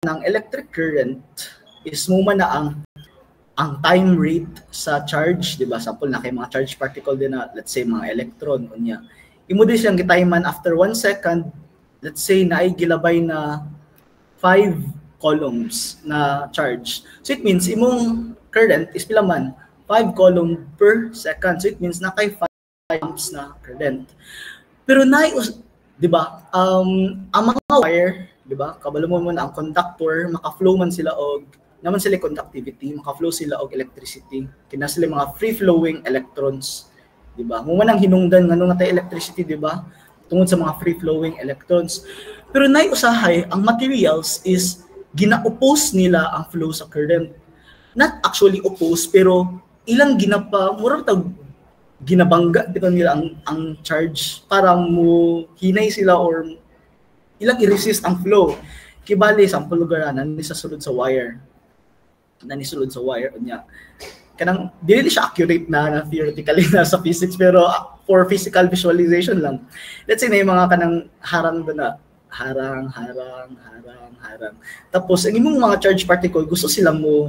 ng electric current is mo man na ang time rate sa charge, di ba? Sample na kay mga charge particle din na, let's say, mga electron, unya. Imo din siyang gitayman after 1 second, let's say, na ay gilabay na 5 coulombs na charge. So it means, imong current is pila man, 5 coulomb per second. So it means, na kay 5 amps na current. Pero di ba, ang mga wire, di ba, kabalo mo na ang conductor, maka-flow man sila og naman sila conductivity, maka-flow sila og electricity. Kina sila mga free-flowing electrons, di ba? Mo man ang hinungdan ngano natay electricity, di ba? Tungod sa mga free-flowing electrons. Pero nay usahay, ang materials is gina-oppose nila ang flow sa current. Not actually oppose, pero ilang ginapa, murang tag ginabangga dito nila ang charge para mo hinay sila or ilang i-resist ang flow. Kibali sample lugar ni sa sulod sa wire. Nanisulod sa wire niya. Kanang dili siya accurate na theoretically na sa physics pero for physical visualization lang. Let's say na yung mga kanang harang doon na harang. Tapos ang imong mga charge particle gusto silang mo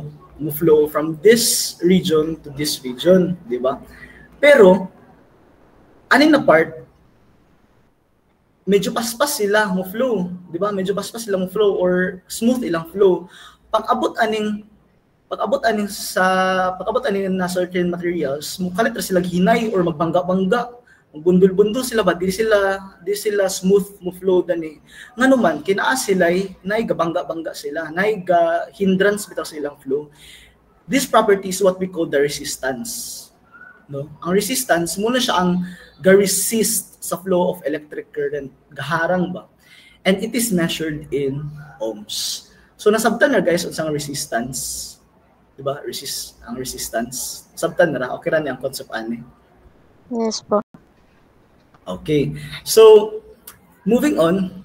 flow from this region to this region, di ba? Pero aning na part medyo paspas sila mo flow, di ba? Medyo paspas sila mo flow or smooth ilang flow. Pag-abot aning na certain materials, mukalit ra sila hinay or magbangga-bangga, magbundol-bundol sila ba, di sila smooth mo flow dani. Ngano man kinaa sila nay gabangga-bangga sila, nay ga hindrance bitaw sa ilang flow. This property is what we call the resistance. No? Ang resistance muna siya ang ga-resist sa flow of electric current, gaharang ba? And it is measured in ohms. So nasabtan na guys unsang resistance. Diba? Ang resistance. Sabtan na ra. Okay ra ni ang concept ani. Yes po. Okay. So, moving on.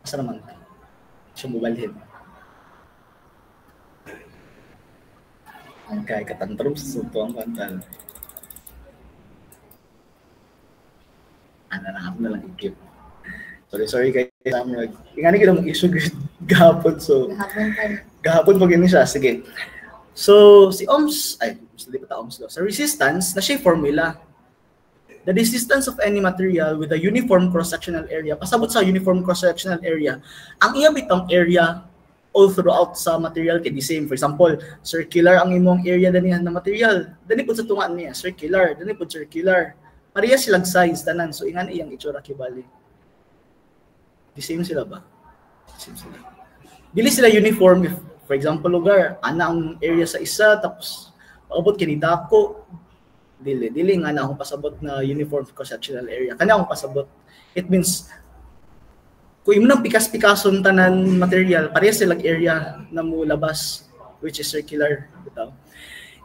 Asa naman? Siya mubalhin. Okay, katantrum sa sunto ang pantal. Na lang i-keep. Sorry guys. Ingani kita mong issue gahapon. So, gahapon pag yun siya. Sige. So, si ohms, ohms law. Sa resistance, na siya formula. The resistance of any material with a uniform cross-sectional area, pasabot sa uniform cross-sectional area, ang iya bitong area all throughout sa material kay the same. For example, circular ang imong area danihan na material. Dani po sa tungaan niya, circular. Dani po circular. Pareha silang size, tanan. So, ingan iyang itsura kibali. The same sila ba? Same sila. Dili sila uniform. If, for example, lugar, ana ang area sa isa, tapos paabot kini dako. Dili nga na akong pasabot na uniform cross-sectional area. Kana akong pasabot. It means, kung imo nang pikas-pikason tanan material, pareha silang area na mo labas, which is circular. Bitaw.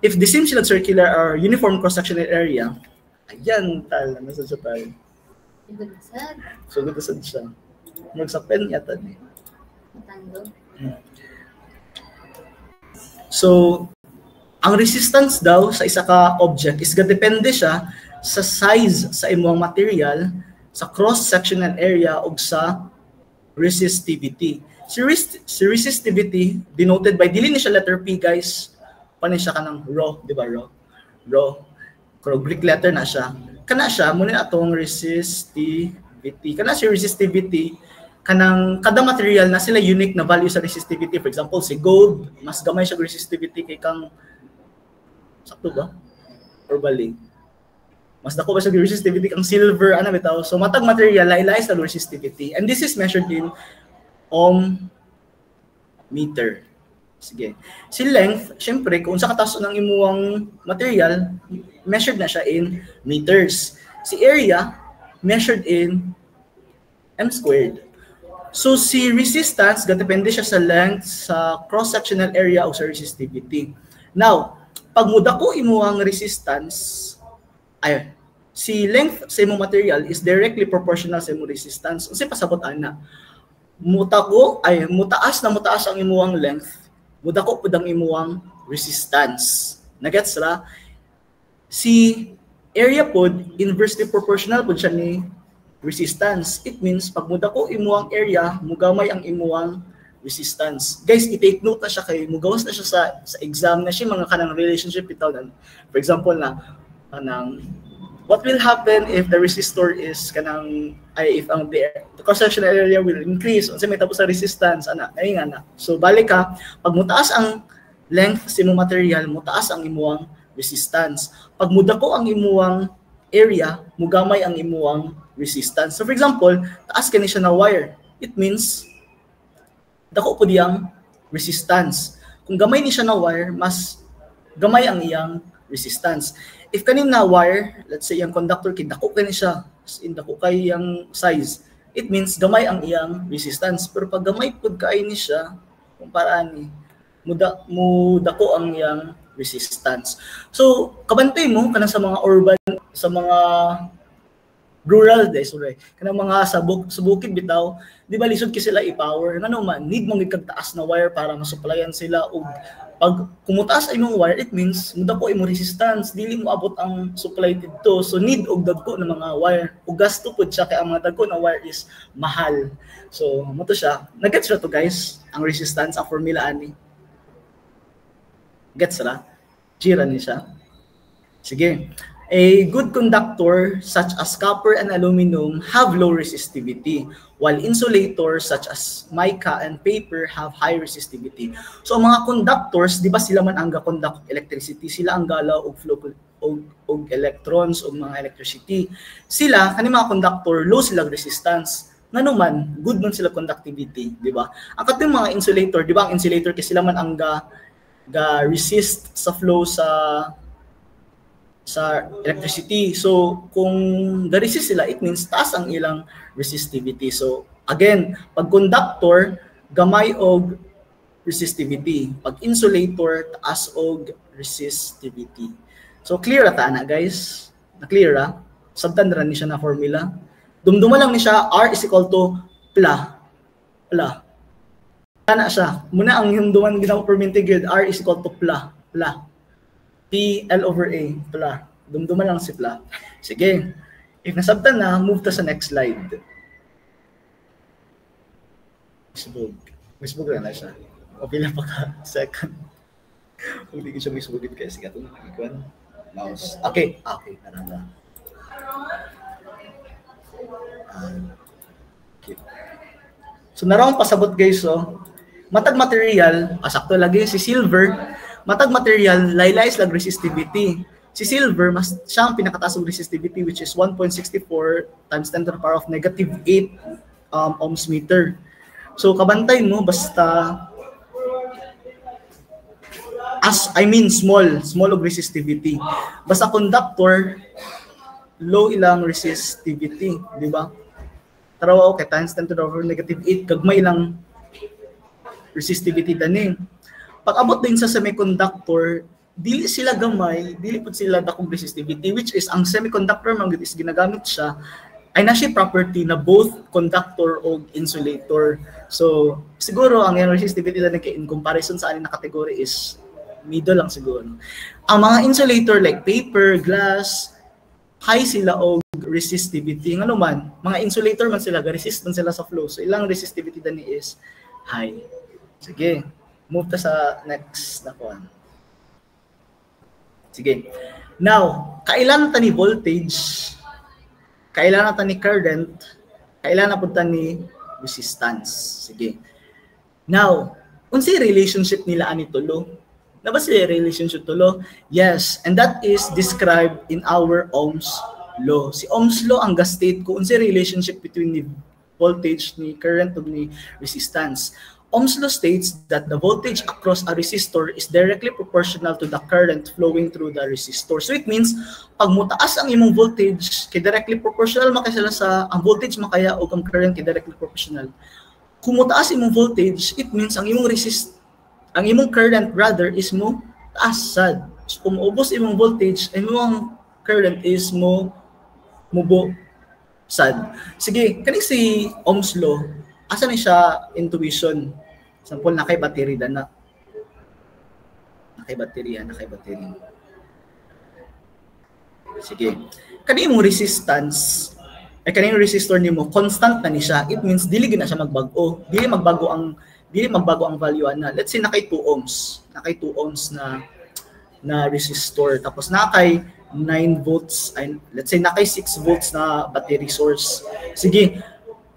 If the same sila circular or uniform cross-sectional area, ayan, nasa siya tayo. Sugod siya. Magsapen yata ni. So, ang resistance daw sa isa ka object is depende siya sa size sa imong material, sa cross-sectional area ug sa resistivity. Si resistivity denoted by dili ni siya letter P guys. Paano siya kanang rho, di ba rho? Pero Greek letter na siya. Kana siya muna atong resistivity. Kana si resistivity kanang kada material na sila unique na value sa resistivity. For example, si gold, mas gamay siya resistivity kay kang sakto ba? Or bali? Mas dako ba siya resistivity kang silver, ano bitaw? So matag material lain-lain sa resistivity. And this is measured in ohm meter. Sige. Si length, syempre kung sa kataas ng imuwang material, measured na siya in meters. Si area, measured in m squared. So si resistance, depende siya sa length, sa cross-sectional area o sa resistivity. Now, pag muda ko imuang resistance, si length sa imong material is directly proportional sa imong resistance. Kasi pasabot ana. Mutaas ang imuang length, muda ko pud ang imuang resistance. Nagets ra? Si area pod inversely proportional pod siya ni resistance. It means pag mudako imuang area, mugamay ang imuang resistance. Guys, i-take note na siya kay mugawas na siya sa exam na siya mga kanang relationship bitaw na. For example na kanang what will happen if the resistor is kanang if ang the cross-sectional area will increase unsa may tapos sa resistance ay nga na. So balik ka pag mutaas ang length sa imong material, mutaas ang imuang resistance. Pag mudako ang imuang area, mugamay ang imuang resistance. So for example, taas kani siya na wire. It means dako po diyang resistance. Kung gamay ni siya na wire, mas gamay ang iyang resistance. If kanin na wire, let's say yung conductor kay dako kani siya, in dako kay yang size, it means gamay ang iyang resistance. Pero pag gamay pud kay ni siya, kumpara ni mudako ang iyang resistance. So kabantay mo kanang sa mga urban, sa mga rural days, kanang mga sa bukid bitaw, di ba lisod kasi sila i-power, ngano man need mong igkagtaas na wire para masuplayan sila og pag kumutaas ay mong wire, it means mudako imo resistance, dili mo abot ang supply didto, so need og dagko na mga wire ug gasto pud siya kay ang mga dagko na wire is mahal. So mo to siya, nagets ra to guys ang resistance ang formula ani. Gets ra? Jira ni siya. Sige. A good conductor such as copper and aluminum have low resistivity, while insulators such as mica and paper have high resistivity. So mga conductors, di ba sila man ang ga-conduct electricity, sila ang galaw og flow og electrons og mga electricity. Sila kani mga conductor low sila resistance. Ngano man good man sila conductivity, di ba? Ang katong mga insulator, di ba ang insulator kasi sila man ang ga-resist sa flow sa electricity. So, kung ga-resist sila, it means taas ang ilang resistivity. So, again, pag conductor, gamay og resistivity. Pag insulator, taas og resistivity. So, clear ata na, guys? Na-clear ra? Sabtan ra ni siya na formula. Dumduma lang ni siya, R is equal to pla. Pla. Ana siya. Muna ang hinduman ginawa per integrate, R is equal to pla. Pla. P L over A, pla. Dumduman lang si pla. Sige. If nasabtan na, move to sa next slide. Misbog na siya. O pila pa ka second. Hindi ko siya misbogit kaya sige ito nakikwan. Mouse. Okay. Okay. Karanda. Okay. So narawang pasabot guys, so matag material, sakto lagi si silver. Matag material, laylay lag resistivity. Si silver, mas siya ang pinakataas ng resistivity which is 1.64 times 10 to the power of negative 8 ohms meter. So kabantay mo basta small og resistivity. Basta conductor, low ilang resistivity, di ba? Tarawa okay, times 10 to the power of negative 8, kagmay ilang resistivity dani. Pag abot din sa semiconductor, dili sila gamay, dili pud sila dakong resistivity, which is ang semiconductor man is ginagamit siya ay na siya property na both conductor o insulator. So siguro ang resistivity na in comparison sa aning na category is middle lang siguro. Ang mga insulator like paper, glass, high sila og resistivity. Ngano man, mga insulator man sila, ga-resist man sila sa flow. So ilang resistivity dani is high. Sige. Move ta sa next na one. Sige. Now, kailan ta ni voltage, kailan ta ni current, kailan na punta ni resistance. Sige. Now, unsay relationship nila ani tulo? Naba sila relationship tulo? Yes, and that is described in our Ohm's law. Si Ohm's law ang ga-state ko unsay relationship between ni voltage, ni current ug ni resistance. Ohm's law states that the voltage across a resistor is directly proportional to the current flowing through the resistor. So it means, pag mutaas ang imong voltage, kay directly proportional makasala sa ang voltage makaya o ang current kay directly proportional. Kung mutaas imong voltage, it means ang imong current rather is mo taas sad. So kung ubos imong voltage, ang imong current is mubo sad. Sige, kani si Ohm's law, asa ni siya intuition? Sample na kay battery na. Nakay battery. Sige. Kani imong resistance ay kaning resistor nimo constant na ni siya. It means dili gina siya magbago. Dili magbago ang value ana. Let's say nakay 2 ohms. Nakay 2 ohms na resistor, tapos nakay 9 volts, ay, let's say nakay 6 volts na battery source. Sige,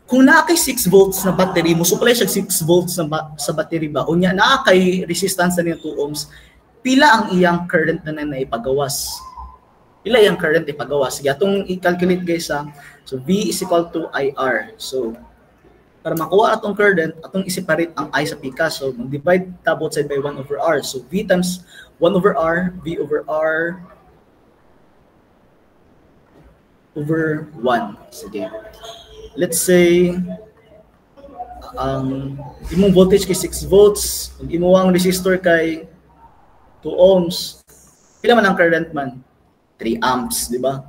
kung nakay 6 volts na battery, mo supply siya 6 volts sa battery ba, unya nakay resistance na niya 2 ohms, pila ang iyang current na naipagawas? Pila yung current ipagawas? Sige, atong i-calculate guys ha. So V is equal to IR. So para makuha atong current, atong i-separate ang I sa pika. So mag-divide ta both side by 1 over R. So V times 1 over R, V over R over 1. Sige. Let's say imong voltage kay 6 volts, ang imong resistor kay 2 ohms. Pila man ang current man? 3 amps, di ba?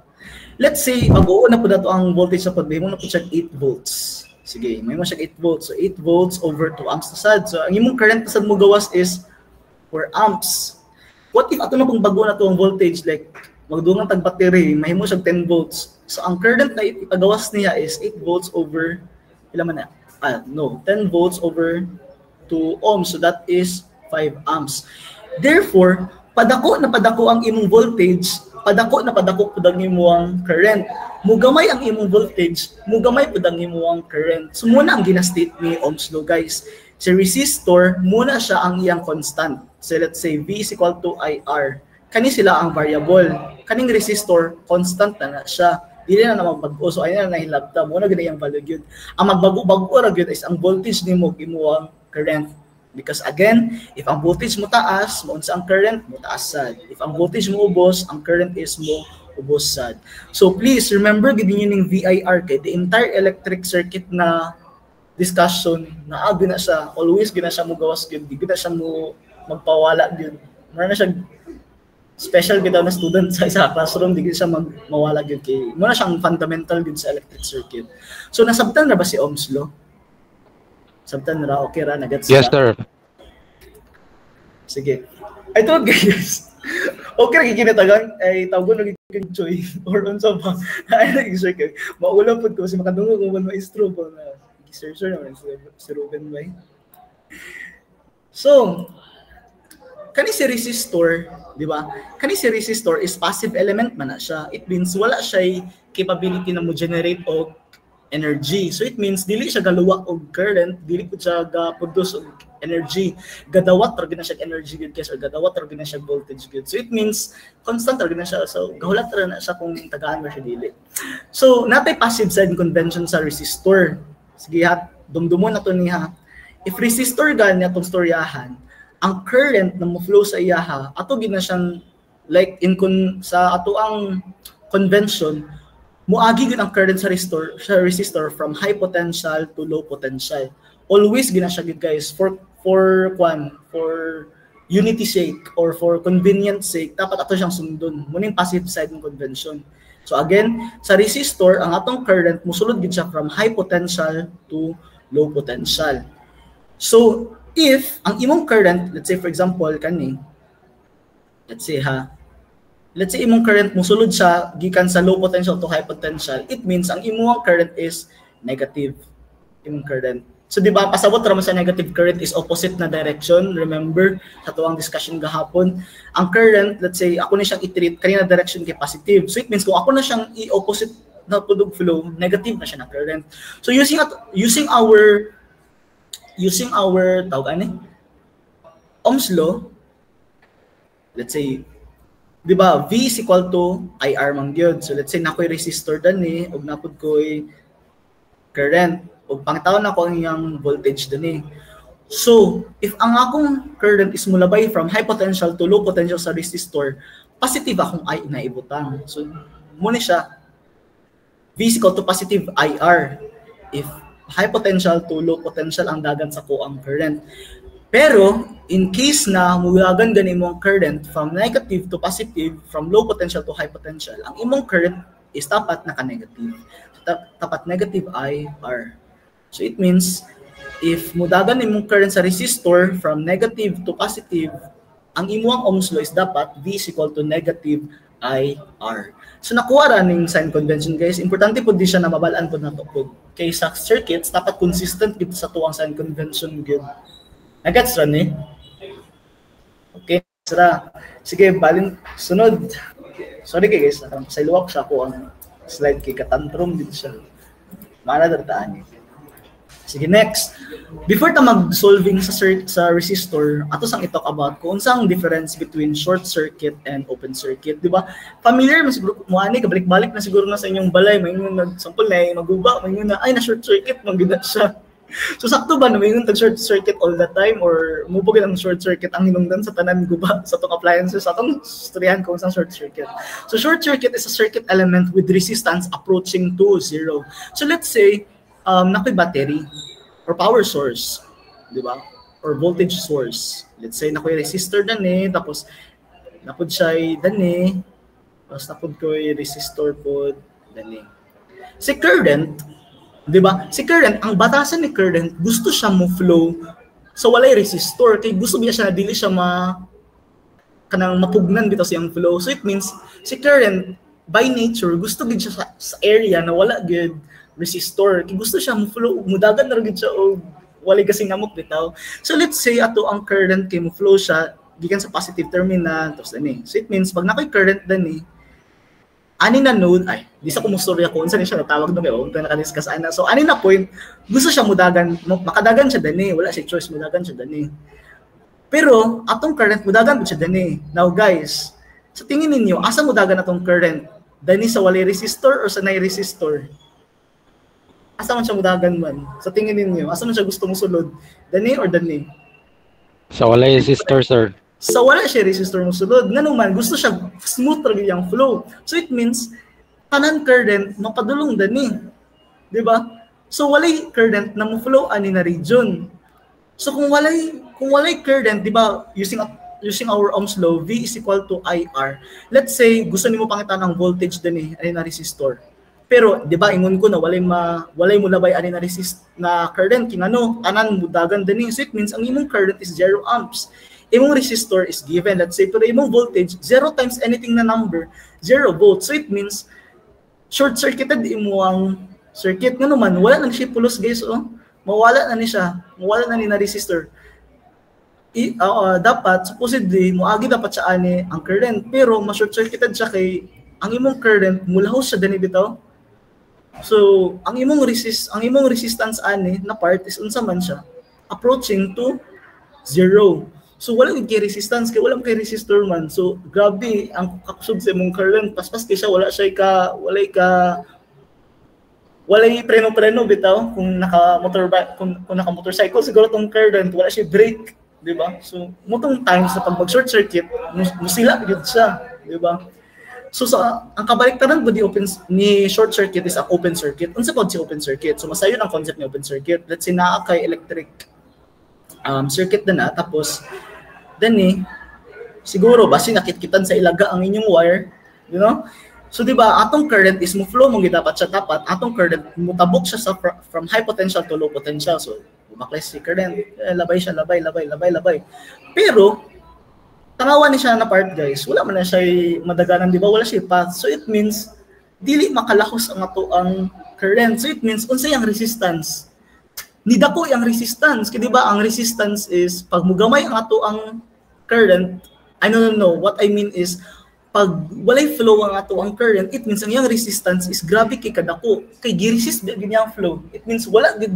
Let's say mag-uuna po dato ang voltage sa pagbihin mo na po siya 8 volts. Sige, may mo siya 8 volts. So 8 volts over 2 amps na sad. So ang imong current na sad mo gawas is 4 amps. What if ato na pong bago na to ang voltage, like magdungan tag battery, mahimo siya 10 volts. So ang current na ipagawas niya is 8 volts over ilan man na? 10 volts over 2 ohms. So that is 5 amps. Therefore, padako ang imong voltage, padako pud ang imong current. Mugamay ang imong voltage, mugamay pud ang imong current. So muna ang gina-state ni Ohm's law, guys. Si resistor, muna siya ang iyang constant. So let's say V is equal to IR. Kani sila ang variable. Kaning resistor, constant na siya. Dili na magbago. So ayun na nahilabta. Muna gina yung value yun. Ang magbago-bago ra gyud is ang voltage nimo imong current. Because again, if ang voltage mo taas, maunsa ang current mo taas sad. If ang voltage mo ubos, ang current is mo ubos sad. So please remember gid niyo ning VIR kay the entire electric circuit na discussion na gina siya, always gina siya mo gawas gyud, di gina siya mo magpawala gyud. Mara na siya special gid na student sa isa classroom, di gid siya mawala gyud kay mo na siyang fundamental gyud sa electric circuit. So nasabtan na ba si Ohm's law? Sabtan ra, okay ra, nagets. Yes, sir. Sige. I thought guys, okay ra gikinatagan ay tawgon lagi kin choy or unsa ba? Ay nag-share kay. Maula pud ko kasi makadungog ko man maestro ba na search naman si Ruben bay. So, kani si resistor, di ba? Kani si resistor is passive element man na siya. It means wala siya capability na mo generate og energy. So it means dili siya galuwa og current, dili pud siya ga-produce og energy. Gadawat ra gina siya energy gud kasi or gadawat ra gina siya voltage gud. So it means constant ra gina siya. So gahulat ra na siya kung tagaan ba siya dili. So natay passive side convention sa resistor. Sige ha, dumdumon na to niya. If resistor gan niya tong storyahan, ang current na mo flow sa iyaha, ato gina siyang like sa ato ang convention, muagi gid ang current sa resistor from high potential to low potential. Always gina siya gid guys for unity sake or for convenience sake dapat ato siyang sundon. Muning passive side ng convention. So again, sa resistor ang atong current mosulod gid siya from high potential to low potential. So if ang imong current, let's say for example kani, let's say imong current mosulod siya gikan sa low potential to high potential, it means ang imong current is negative imong current. So di ba pasabot ra man sa negative current is opposite na direction. Remember sa tuwang discussion gahapon, ang current, let's say ako na siyang i-treat kanina direction kay positive. So it means kung ako na siyang i-opposite na pudog flow, negative na siya na current. So using our tawag ani Ohm's law, let's say di ba, V is equal to IR man gyud. So let's say nakoy resistor dani ug napud koy current ug pangitawon nako ang iyang voltage dani. So if ang akong current is mulabay from high potential to low potential sa resistor, positive akong I na ibutang. So mo ni siya V is equal to positive IR if high potential to low potential ang dagan sa kuang current. Pero, in case na muyagan gani mong current from negative to positive, from low potential to high potential, ang imong current is tapat naka-negative. Tapat negative IR. So it means, if mudagan imong current sa resistor from negative to positive, ang imong Ohm's law is dapat V is equal to negative IR. So nakuha ra ning sign convention guys. Importante po di siya na mabalaan po nato po. Kay sa circuits dapat consistent gid sa tuwang sign convention gid. Nagets ra ni? Okay, sira. Sige, balin sunod. Sorry guys, sa luwak sa ako ang slide kay katantrum dito siya. Mana dartaan ni. Sige, next. Before ta mag-solving sa resistor, ato sang i-talk about kung unsang difference between short circuit and open circuit, di ba? Familiar mo siguro mo ani kabalik-balik na siguro na sa inyong balay, may nag-sample na maguba, may na ay na short circuit man gid siya. So sakto ba na may tag short circuit all the time or mubo gyud ang short circuit ang hinungdan sa tanan guba sa tong appliances sa tong istoryahan kung unsang short circuit. So short circuit is a circuit element with resistance approaching to 0. So let's say nakoy battery or power source, di ba? Or voltage source. Let's say nakoy resistor dani, tapos napod siya dani, tapos napod koy resistor pod dani. Si current, di ba? Si current, ang batasan ni current, gusto siya mo flow sa walay resistor. Kay gusto niya siya dili siya kanang mapugnan bitaw siyang flow. So it means si current by nature gusto gid siya sa area na wala gid resistor. Kaya gusto siya mo-flow, mudagan na rin siya o wali kasi namok bitaw. So let's say ato ang current kay mo-flow siya gikan sa positive terminal tapos ani. So it means pag nakoy current dani ani na node ay di sa kumustorya ko unsa ni siya natawag no kay unta naka-discuss ana. So ani na point gusto siya mudagan, makadagan siya dani, wala siya choice mudagan siya dani. Pero atong current mudagan siya dani. Now guys, sa tingin ninyo asa mudagan atong current? Dani sa walay resistor or sa nay resistor? Asa man siya mudagan man? Sa tingin ninyo, asa man siya gusto mo sulod? Dani or dani? Sa walay resistor, sir. Sa wala siya resistor mo sulod. Nga naman, gusto siya smooth talaga yung flow. So it means, kanan current, mapadulong dani. Diba? So walay current na mo flow ani na region. So kung walay current, diba, using our Ohm's law, V is equal to IR. Let's say, gusto nimo pangitan ang voltage dani, ani na resistor. Pero di ba ingon ko na walay mo labay ani na resist na current king ano tanan mudagan dani. So it means ang imong current is 0 amps. Imong resistor is given, let's say pero imong voltage 0 times anything na number 0 volts. So it means short circuited imo ang circuit ngano man wala nang siya pulos guys oh. Mawala na ni siya. Mawala na ni na resistor. Dapat supposedly moagi dapat siya ani ang current pero ma-short circuited siya kay ang imong current mulahos siya dani bitaw. So, ang imong resistance ani na part is unsa man siya approaching to 0. So wala kay resistance kay wala kay resistor man. So grabe ang kakusog sa imong current paspas kay siya walay preno bitaw kung naka motorcycle siguro tong current wala siya brake, di ba? So mutong time sa pag short circuit musila gid siya, di ba? So ang kabaliktaran po ni short circuit is ang open circuit. Unsa pod si open circuit? So masayon ang concept ni open circuit. Let's say naa kay electric circuit na tapos dani siguro basi nakitkitan sa ilaga ang inyong wire, you know? So di ba atong current is mo flow mo gid dapat siya tapat. Atong current mutabok siya sa from high potential to low potential. So bumakles si current, labay siya labay. Pero tanawan ni siya na part guys, wala man na siya madaganan, di ba? Wala siya path. So it means, dili makalahos ang ato ang current. So it means, unsay ang resistance? Nidako yung resistance. Kaya di ba, ang resistance is, pag mugamay ang ato ang current, I don't know, what I mean is, pag walay flow ang ato ang current, it means ang yung resistance is grabe kay kadako. Kay gi-resist ang flow. It means, wala gid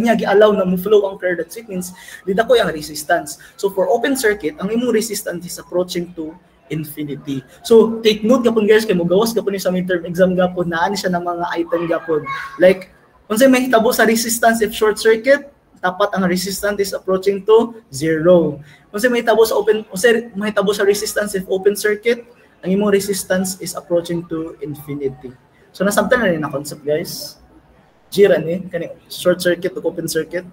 niya gi-allow na mo flow ang current. So it means didako yung resistance. So for open circuit, ang imong resistance is approaching to infinity. So take note gapon guys kay mo gawas gapon ni sa midterm exam gapon na ani siya ng mga item gapon. Like unsay may hitabo sa resistance if short circuit, dapat ang resistance is approaching to 0. Unsay may hitabo sa resistance if open circuit, ang imong resistance is approaching to infinity. So nasabtan na rin na concept guys. Jira ni kani short circuit o open circuit.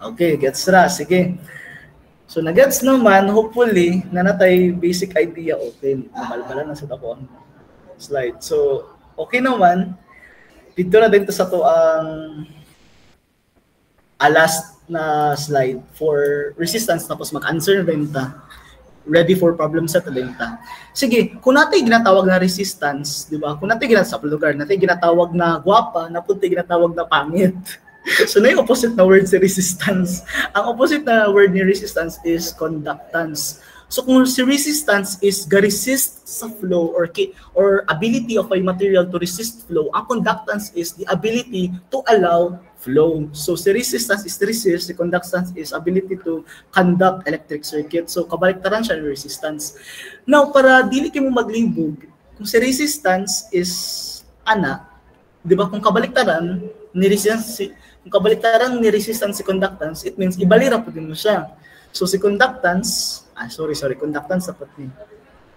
Okay, gets ra. Sige. So na-gets naman hopefully na natay basic idea. Okay, nabalbala na sa ako ang slide. So okay naman. Dito na din to sa to ang last na slide for resistance tapos mag-answer na din ta. ready for problem set ta. Sige, kung natin ginatawag na resistance, di ba? Kung natin ginatawag sa lugar, natin ginatawag na gwapa, napunti ginatawag na pangit. So na yung opposite na word si resistance. Ang opposite na word ni resistance is conductance. So kung si resistance is ga-resist sa flow or ability of a material to resist flow, ang conductance is the ability to allow flow. So si resistance is resist, si conductance is ability to conduct electric circuit. So kabaliktaran siya ng resistance. Now, para dili kayo maglibog, kung si resistance is ana, di ba, kung kabaliktaran ni resistance si conductance, it means ibalira po din mo siya. So si conductance, conductance dapat ni.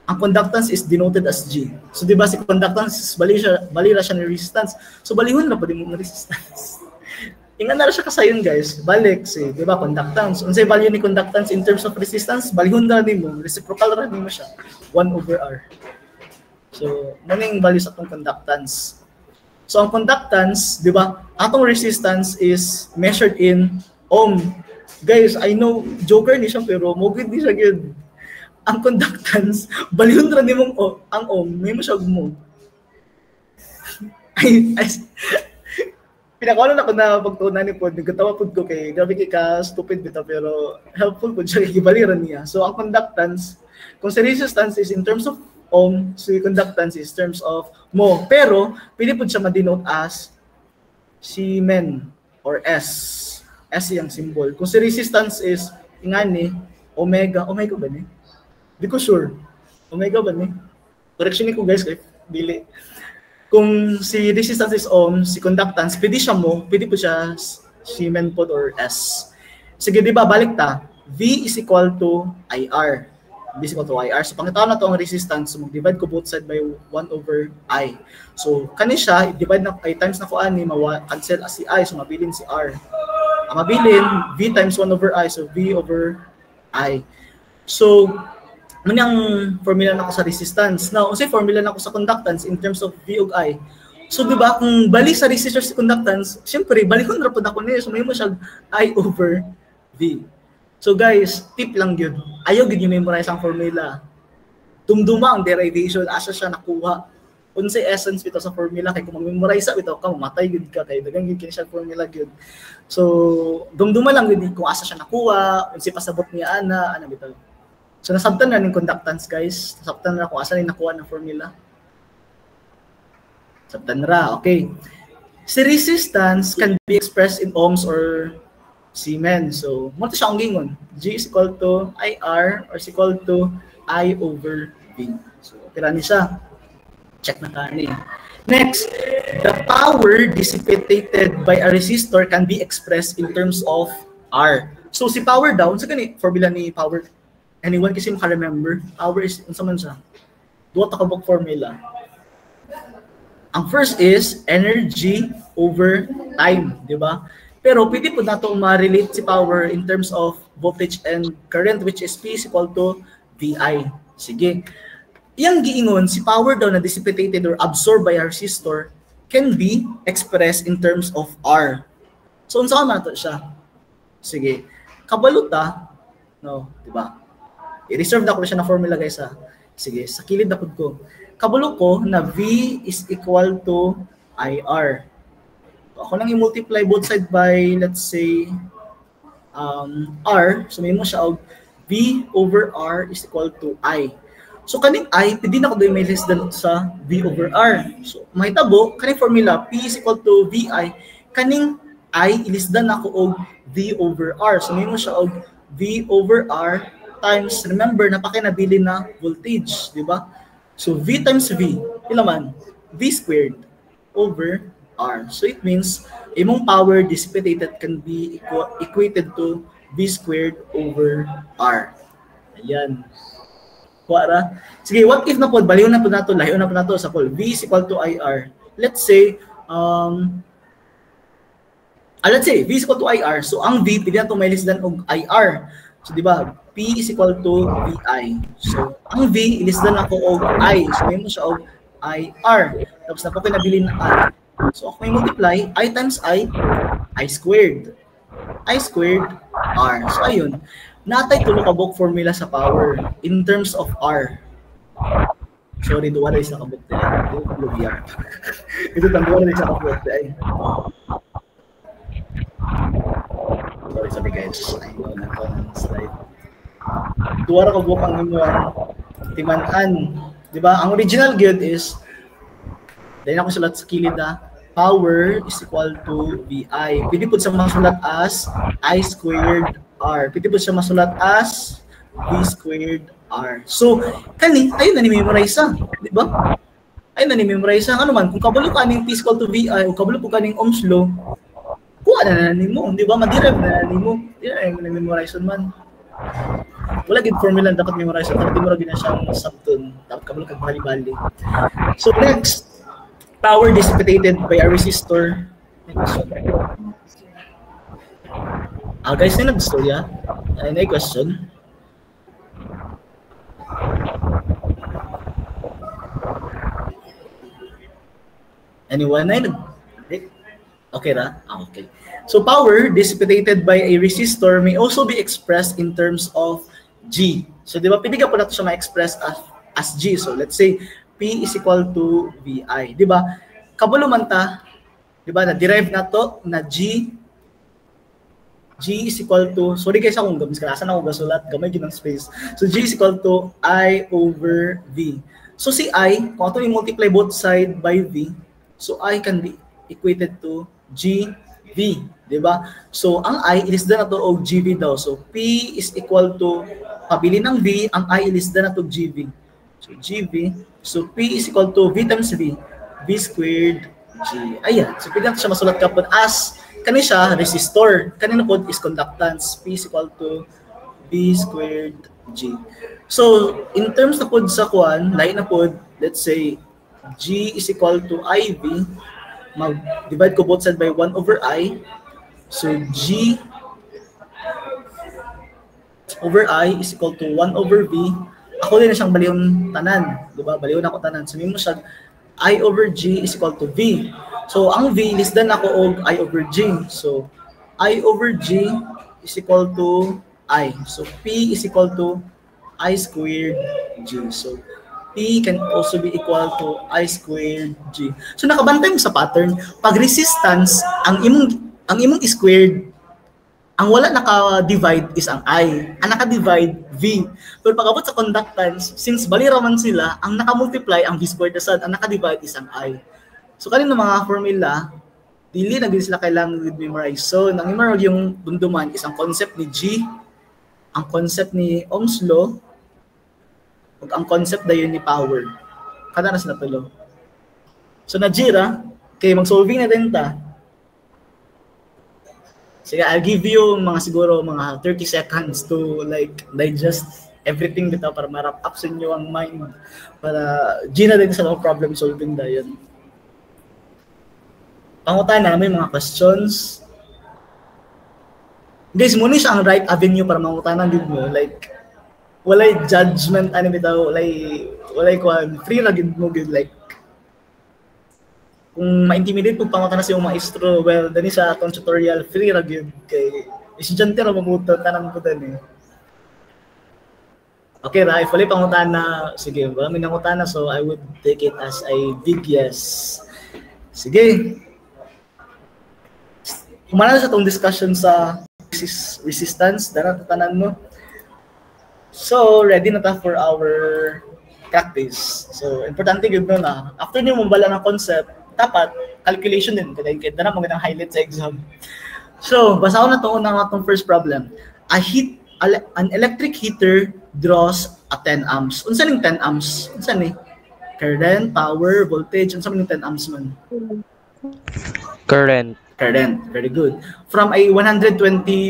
Ang conductance is denoted as G. So di ba si conductance is balira siya ni resistance. So balihon na pa din mo ng resistance. Ingan na siya kasayon guys. Balik si, di ba, conductance. Unsay value ni conductance in terms of resistance, balihon na din mo, reciprocal ra din mo siya. 1/R. So, maning value sa atong conductance. So ang conductance, di ba, atong resistance is measured in ohm. Guys, I know, joker ni siya, pero mogid ni siya yun. Ang conductance, balihon ra ni mong ang ohm, may mo siya mo. Pinakawalan ako na pagtunan ni Pod, nagkatawa po ko kay, grabe ka stupid bita, pero helpful po siya, ibaliran niya. So ang conductance, kung sa resistance is in terms of ohm, so yung conductance is in terms of mho. Pero, pwede po siya ma-denote as Siemens or S. S yung symbol. Kung si resistance is ingani, omega ba ni? Di ko sure. Omega ba ni? Correction ko guys, kay dili. Kung si resistance is ohm, si conductance, pwede siya mo, pwede po siya Siemens pod or S. Sige, di ba, balik ta. V is equal to IR. V is equal to IR. So, pangitaw na to ang resistance, so mag-divide ko both side by 1/I. So, kani siya, divide na, I times na ko ani, cancel as si I, so mabilin si R. Ang mabilin, V times 1/I, so V/I. So, muna ang formula na ko sa resistance. Now, kasi formula na ko sa conductance in terms of V ug I. So, di ba, kung bali sa resistance sa conductance, siyempre, balihon ra po na ko niya. So, may mo siya I/V. So, guys, tip lang yun. Ayaw yun yung memorize ang formula. Dumduma ang derivation, asa siya nakuha. Unsay essence bitaw sa formula, kay kung mag-memorize bitaw ka, mamatay yun ka, kay dagang yun siya formula yun. So, dumduma lang yun kung asa siya nakuha, unsay pasabot niya ana bitaw. So, nasabtan na ng conductance, guys. Nasabtan na kung asa na nakuha ng formula. Nasabtan na, okay. Si resistance can be expressed in ohms or Siemens. So, mo siya ang gingon. G is equal to IR or is equal to I/V. So, pira ni siya. Check na kani. Next, the power dissipated by a resistor can be expressed in terms of R. So, si power daw, sa gani, formula ni power, anyone kasi maka-remember, power is, unsa man siya? Duwa ta kabog formula. Ang first is energy over time, di ba? Pero pwede po nato ma-relate si power in terms of voltage and current, which is P is equal to VI. Sige. Yang giingon, si power daw na dissipated or absorbed by a resistor can be expressed in terms of R. So, unsa man nato siya? Sige. Kabaluta, no, di ba? I-reserve na ko siya na formula, guys, ha. Sige, sa kilid na ko. Kabalo ko na V is equal to IR. Ako lang i-multiply both side by, let's say, R. So, may mo siya, V/R is equal to I. So, kaning I, pwede na ko doon may less than sa V/R. So, mahitabo, kaning formula, P is equal to VI, kaning I, ilis dan ako og V/R. So, may mo siya og V/R times, remember, napakinabili na voltage, di ba? So, V times V, ilan man? V squared over R. So, it means, imong power dissipated can be equated to V squared over R. Ayan. Kuwara. Sige, what if na po, baliw na po nato, layo na po nato sa call. V is equal to IR. Let's say, V is equal to IR. So, ang V, pwede na ito may less than og IR. So, di ba, P is equal to VI. So, ang V, ilis than ako og I. So, may mo siya og IR. Tapos, napapinabili na I. So, ako may multiply, I times I squared. I squared R. So, ayun. natay tulo ka book formula sa power in terms of R. Sorry, duwa na isa kabuk tayo. Ito tanduwa na isa kabuk tayo. Sorry guys. I know na ito ng slide. Duwa na kabuk ang inyong timanan. Diba? Ang original good is, dahil ako sulat sa kilid na, power is equal to VI. Pwede po siya masulat as I squared R. Pwede po siya masulat as V squared R. So, kani, ayun na ni-memorize sa. Di ba? Ayun na ni-memorize sa. Ano man, kung kabalo ka ning P is equal to VI, o kabalo po ka ning Ohm's law, kuha na mo. Di ba? Maderive na mo. Di na yung na-memorize man. Wala gid formula dapat memorize. Dapat di mo rin siyang subton. Dapat kabalo kang bali-bali. So, next, power dissipated by a resistor. Guys, na nag-storya? Any question? Anyone? Okay ra? Okay. So power dissipated by a resistor may also be expressed in terms of G. So di ba pwede ka po nato siya ma-express as G. So let's say P is equal to VI. Di ba? Kabalo man ta, di ba, na-derive na to na G is equal to, sorry guys akong gamis, kalasan ako gasulat, gamay yun ng space. So G is equal to I over V. So si I, kung ito i-multiply both side by V, so I can be equated to GV, di ba? So ang I, ilisdan na to o GV daw. So P is equal to, pabili ng V, ang I ilisdan na to GV. So GV, so P is equal to V times V, V squared G. Ayan, so pwede natin siya masulat kapag as, kani siya, resistor. Kanina po is conductance. P is equal to V squared G. So, in terms na po sa kuan, lain na po, let's say, G is equal to IV. Mag-divide ko both side by 1 over I. So, G over I is equal to 1 over V. Ako din na siyang baliyon tanan. Diba? Baliyon ako tanan. Sabihin mo siya, I over G is equal to V. So, ang V, lisdan ako og I over G. So, I over G is equal to I. So, P is equal to I squared G. So, P can also be equal to I squared G. So, nakabantay mo sa pattern. Pag resistance, ang imong squared, ang wala naka-divide is ang I. Ang naka-divide, V. Pero pag abot sa conductance, since balira man sila, ang naka-multiply, ang V squared asad, ang naka-divide is ang I. So, kanina mga formula, dili na din sila kailangan memorize. So, nang memorize yung dunduman is ang concept ni G, ang concept ni Ohm's law, ug ang concept na yun ni power. Kada na sila tulo. So, na-G-ra, kaya mag-solving na din ta. Sige, I'll give you siguro mga 30 seconds to like digest everything dito para ma-wrap up sa inyo ang mind. Para G na din sa problem solving na yun. Pangutana, may mga questions. Guys, muna siya ang right avenue para mangutana din mo. Like, walay judgment, ano bitaw, walay kwan, free na gid mo gid, like, kung ma-intimidate po pangutana sa yung maestro, well, dani sa atong tutorial, free na gid, kay estudyante na mamutot, tanan po din eh. Okay, right, walay pangutana, sige, wala may nangutana, so I would take it as a big yes. Sige. Kumana sa itong discussion sa resistance, tanan mo. So, ready na ta for our practice. So, importante yun na. After nyo mabala ng concept, dapat, calculation din. Kaya na magandang highlight sa exam. So, basa ko na itong first problem. An electric heater draws a 10 amps. Unsa ning 10 amps? Unsa ni? Current, power, voltage. Unsa ning 10 amps man? Current. Very good. From a 120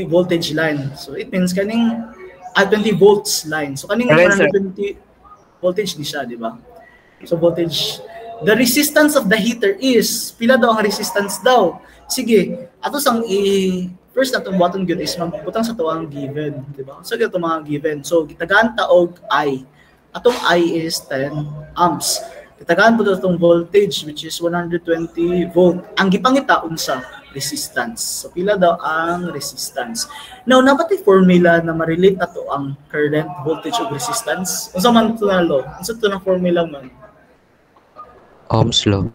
voltage line. So, it means kaning 20 volts line. So, kaning 120 voltage ni siya, di ba? So, voltage. The resistance of the heater is, pila daw ang resistance daw? Sige, ato sang first na itong button good is magbutang sa ito ang given, di ba? So, ito mga given. So, gitagaan taog I. Atong I is 10 amps. Gitagaan po itong voltage which is 120 volt. Ang gipangita unsa, resistance. So pila daw ang resistance. Now, napati formula na ma-relate ato ang current, voltage ug resistance. Unsa man to na law? Unsa to na formula man? Ohm's law.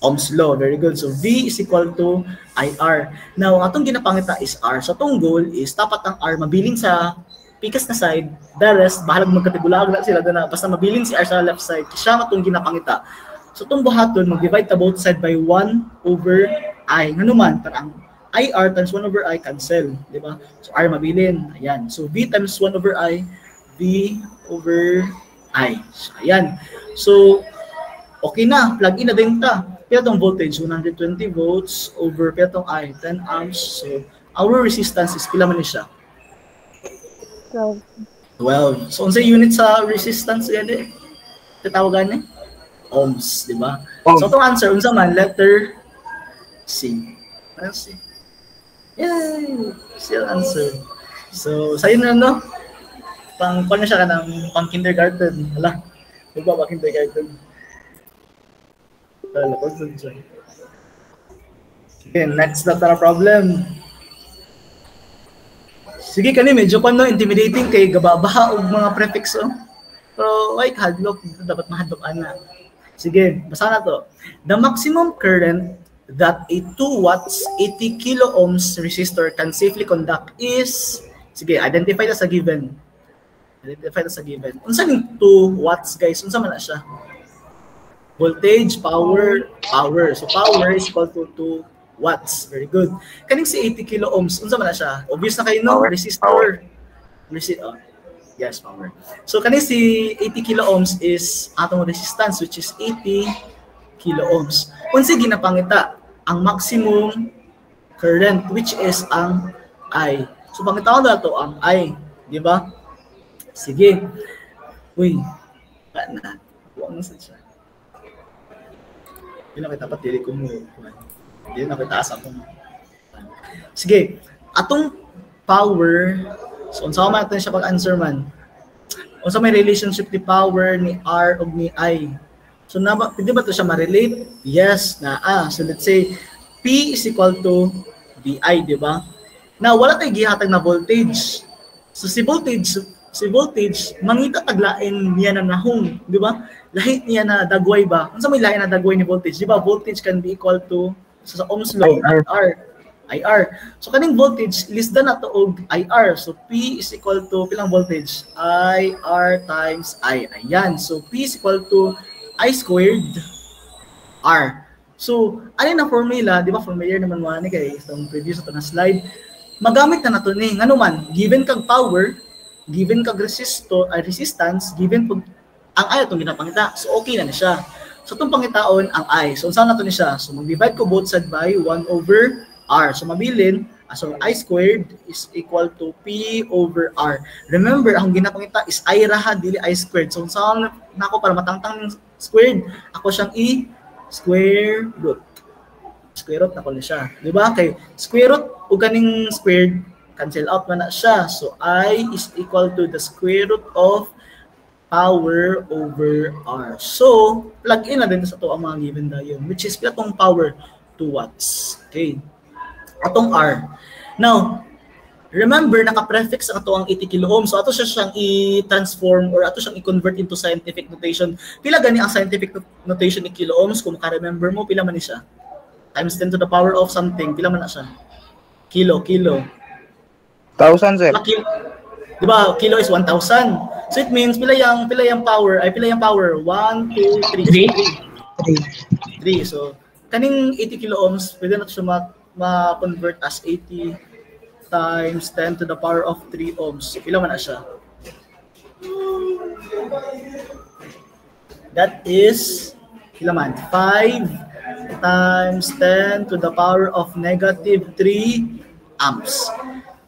Ohm's law, very good. So V is equal to IR. Now, atong ginapangita is R. So atong goal is dapat ang R mabiling sa pikas na side, the rest bahalag magkatibulag na sila na basta mabiling si R sa left side. Siya atong ginapangita. So itong buhaton, mag-divide ta both side by 1 over I. Nga naman, parang IR times 1 over I cancel. Di ba? So R mabilin. Ayan. So V times 1 over I, V over I. So, ayan. So, okay na. Plug in na din ta. Kaya itong voltage, 120 volts over kaya itong I, 10 amps. So, our resistance is pila man siya? 12. So, unsay unit sa resistance yan tatawagan ni? Ohms, di ba? So, itong answer, unsa man, letter C. Ano C? Yay! Still answer. So, sa'yo na, no? Paano siya ka ng pang kindergarten? Hala, di ba ba kindergarten? Hala, pagod siya. Okay, next na tara problem. Sige kani medyo no intimidating kay gababaha og mga prefix Pero why hadlock dapat mahadlok ana. Sige, basa na to. The maximum current that a 2 watts 80 kilo ohms resistor can safely conduct is sige, identify na sa given. Identify na sa given. Unsa ning 2 watts guys? Unsa man na siya? Voltage, power. So power is equal to 2 watts. Very good. Kaning si 80 kilo ohms, unsa man na siya? Obvious na kayo no, resistor. Yes, power. So kaning si 80 kilo ohms is atong resistance which is 80 kilo ohms. Unsa ginapangita? Ang maximum current which is ang I. So pangitaon na to ang I, di ba? Sige. Uy. Na. Wa na sa siya. Hindi na kita patili ko mo. Hindi na kita asa akong. Sige. Atong power, so unsa man natin siya pag-answer man? Unsa may relationship ni power ni R ug ni I? So pwede ba ito siya ma-relate? Yes, na So let's say P is equal to VI, di ba? Now wala tay gihatag na voltage. So si voltage mangita taglain niya na nahong, di ba? Lahi niya na dagway ba? Unsa may lahi na dagway ni voltage? Di ba? Voltage can be equal to sa Ohm's law IR. So kaning voltage less than nato og IR. So P is equal to pilang voltage? IR times I. Ayan. So P is equal to I squared R. So ano na formula, di ba? Familiar naman mo ni kay itong previous ito na slide. Magamit na nato ni ngano man given kag power, given kag resistance, given pag ang I itong ginapangita. So okay na siya. So itong pangitaon ang I. So unsa nato ni siya? So mag-divide ko both side by 1 over R. So mabilin, so I squared is equal to P over R. Remember, ang ginapangita is I raha, dili I squared. So saan na ako para matangtang ng squared? Ako siyang square root. Square root na ko na siya. Di ba? Kay square root o ganing squared, cancel out na siya. So I is equal to the square root of power over R. So, plug in na din sa ito ang mga given dayon, which is itong power 2 watts. Okay. Atong R. Now, remember, naka-prefix ato ang 80 kilo ohms. So, ato siya siyang i-transform or ato siyang i-convert into scientific notation. Pila gani ang scientific notation ni kilo ohms? Kung maka-remember mo, pila man ni siya? Times 10 to the power of something. Pila man na siya? Kilo. 1,000, sir. Di ba? Kilo is 1,000. So, it means, pila yung power? 1, 2, 3. 3. So, kaning 80 kilo ohms, pwede na siya ma-convert as 80 times 10 to the power of 3 ohms. So, pila man na siya? That is, pila man? 5 times 10 to the power of negative 3 amps.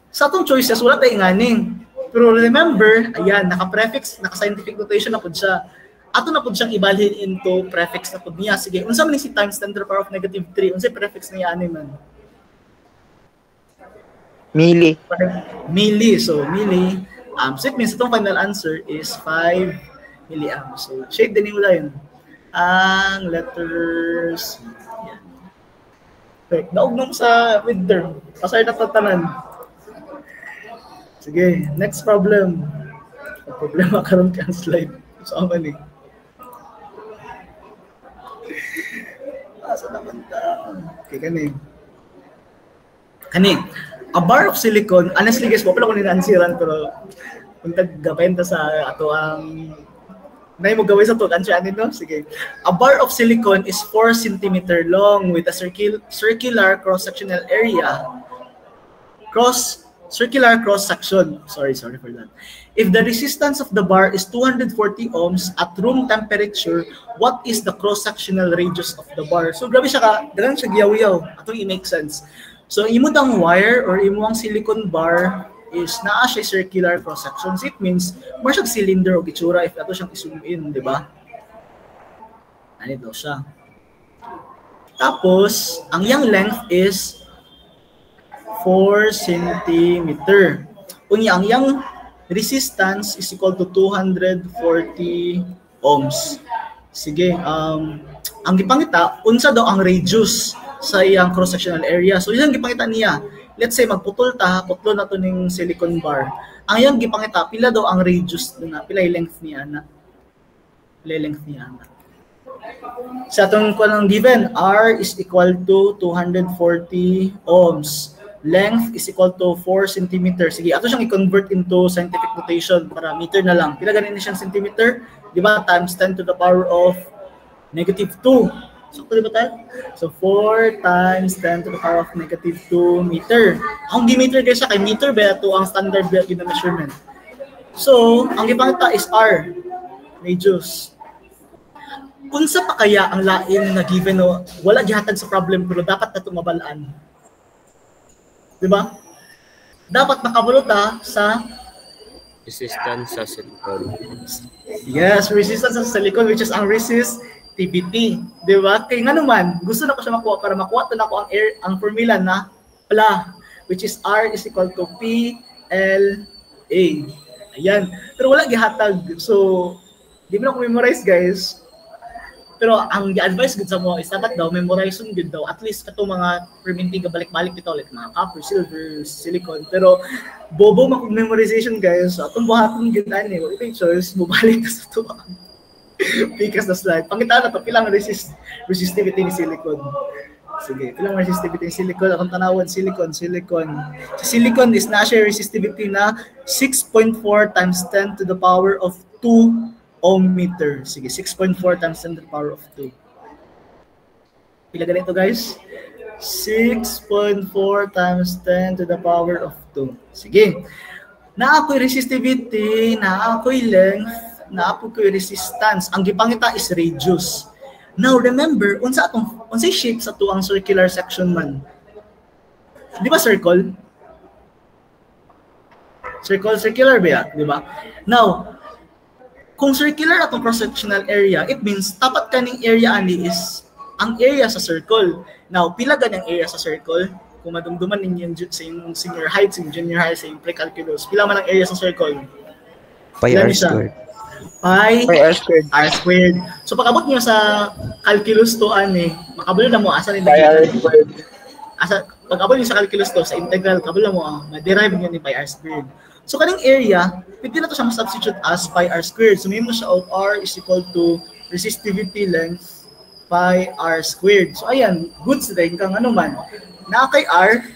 Sa itong choices, wala tayong nganing. Pero remember, ayan, naka-prefix, naka-scientific notation na po siya. Ato na po siyang ibalhin into prefix na po niya. Sige, unsa man si times 10 to the power of negative 3? Unsa prefix niya ani man? Milli. Milli. So, milli. So, it means itong final answer is 5 milliamps. So, shade din nila yun. Ang letters. Yan. Perfect. Naugnom sa midterm. Pasay na tatanan. Sige, next problem. Ang problema karon ka slide. Sa man eh. Asa naman ta? Okay, kani. A bar of silicon, honestly guys, wala ko ninansiran pero kung tagbenta sa ato ang may mo gawin sa to, answer anin no? Sige. A bar of silicon is 4 cm long with a circular cross-sectional area. Circular cross-section. Sorry for that. If the resistance of the bar is 240 ohms at room temperature, what is the cross-sectional radius of the bar? So grabe siya ka, ganun siya giyaw-yaw. Atong i-make sense. So imo dang wire or imo ang silicon bar is naa siya circular cross-section. So it means more siyang cylinder o itsura if ato siyang i-zoom in, di ba? Ano daw siya. Tapos, ang yang length is 4 cm. Unya, ang yang resistance is equal to 240 ohms. Sige, ang gipangita, unsa daw ang radius sa iyang cross-sectional area. So, ilang gipangita niya. Let's say, magputol ta, putlo na to ning silicon bar. Ang iyang gipangita, pila daw ang radius na, pila yung length niya na. Pila yung length niya na. Sa atong kung given, R is equal to 240 ohms. Length is equal to 4 cm. Sige, ato siyang i-convert into scientific notation para meter na lang. Pila ganin siyang centimeter? Di ba? Times 10 to the power of negative 2. So, di ba tayo? So, 4 times 10 to the power of negative 2 meter. Ang di-meter guys siya, kay meter ba ito ang standard ba yung measurement. So, ang ipangita is R. Radius. Unsa pa kaya ang lain na given no, wala gihatag sa problem pero dapat na tumabalaan. Diba? Dapat makabalota sa Resistance sa silicon. yes, resistance sa silicon which is ang resistivity. Diba? Kaya nga naman, gusto na ko siya makuha para makuha na ko ang formula na PLA which is R is equal to PLA. Ayan. Pero wala gihatag. So, di mo na ko memorize guys. Pero ang i-advise gud sa mo is dapat daw memorize yung gud daw at least kato mga perminting balik-balik dito like mga copper, silver, silicon. Pero bobo man kung memorization guys. So, atong buhaton gud ani, wala kay choice mobalik sa to. Pikas na slide. Pangita na to pilang resistivity ni silicon. Sige, pilang resistivity ni silicon. Akong tanawon silicon. So, silicon is na siya resistivity na 6.4 times 10 to the power of 2 ohm meter. Sige, 6.4 times 10 to the power of 2. Pila ganito guys? 6.4 times 10 to the power of 2. Sige. Na ako'y resistivity, na ako'y length, na ako'y resistance. Ang gipangita is radius. Now remember, unsa shape sa tuang circular section man? Di ba circle? Circular ba yan? Di ba? Now, kung circular atong cross-sectional area, it means tapat kaning area ani is ang area sa circle. Now, pila ganyang area sa circle? Kung madumduman ninyo sa yung senior high, sa junior high, sa yung pre-calculus, pila man ang area sa circle? Pi r squared. Pi r squared. So, pag-abot niyo sa calculus to, makabalo na mo, asa rin Pi r squared. Pag-abot niyo sa calculus to, sa integral, kabalo mo, ma-derive niyo ni pi r squared. So, kaning area, pwede na ito siya ma-substitute as pi r squared. So, may mo siya out R is equal to resistivity length pi r squared. So, ayan, goods rin kang ano man. Na kay R,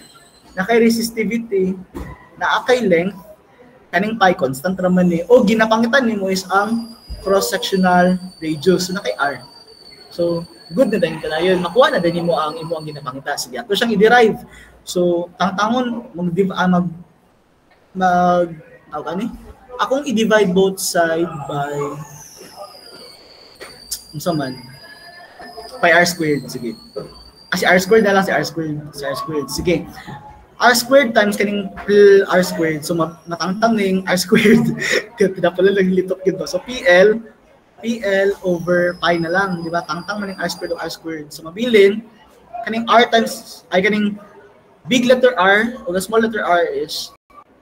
na kay resistivity, na kay length, kaning pi, constant raman ni. O, ginapangitan ni mo is ang cross-sectional radius. So, na kay R. So, good na din ka na yun. Makuha na din mo ang imo ang ginapangita. Sige, ato siyang i-derive. So, tangtangon, akong i-divide both side by pi r squared. Sige. Si r squared na lang, si r squared. Sige. R squared times kaning r squared. So matangtang ning r squared. Tidak pala lang litop gid ba. So PL over pi na lang, di ba? Tangtang man ning r squared o r squared. So mabilin kaning r times ay kaning big letter R o the small letter R is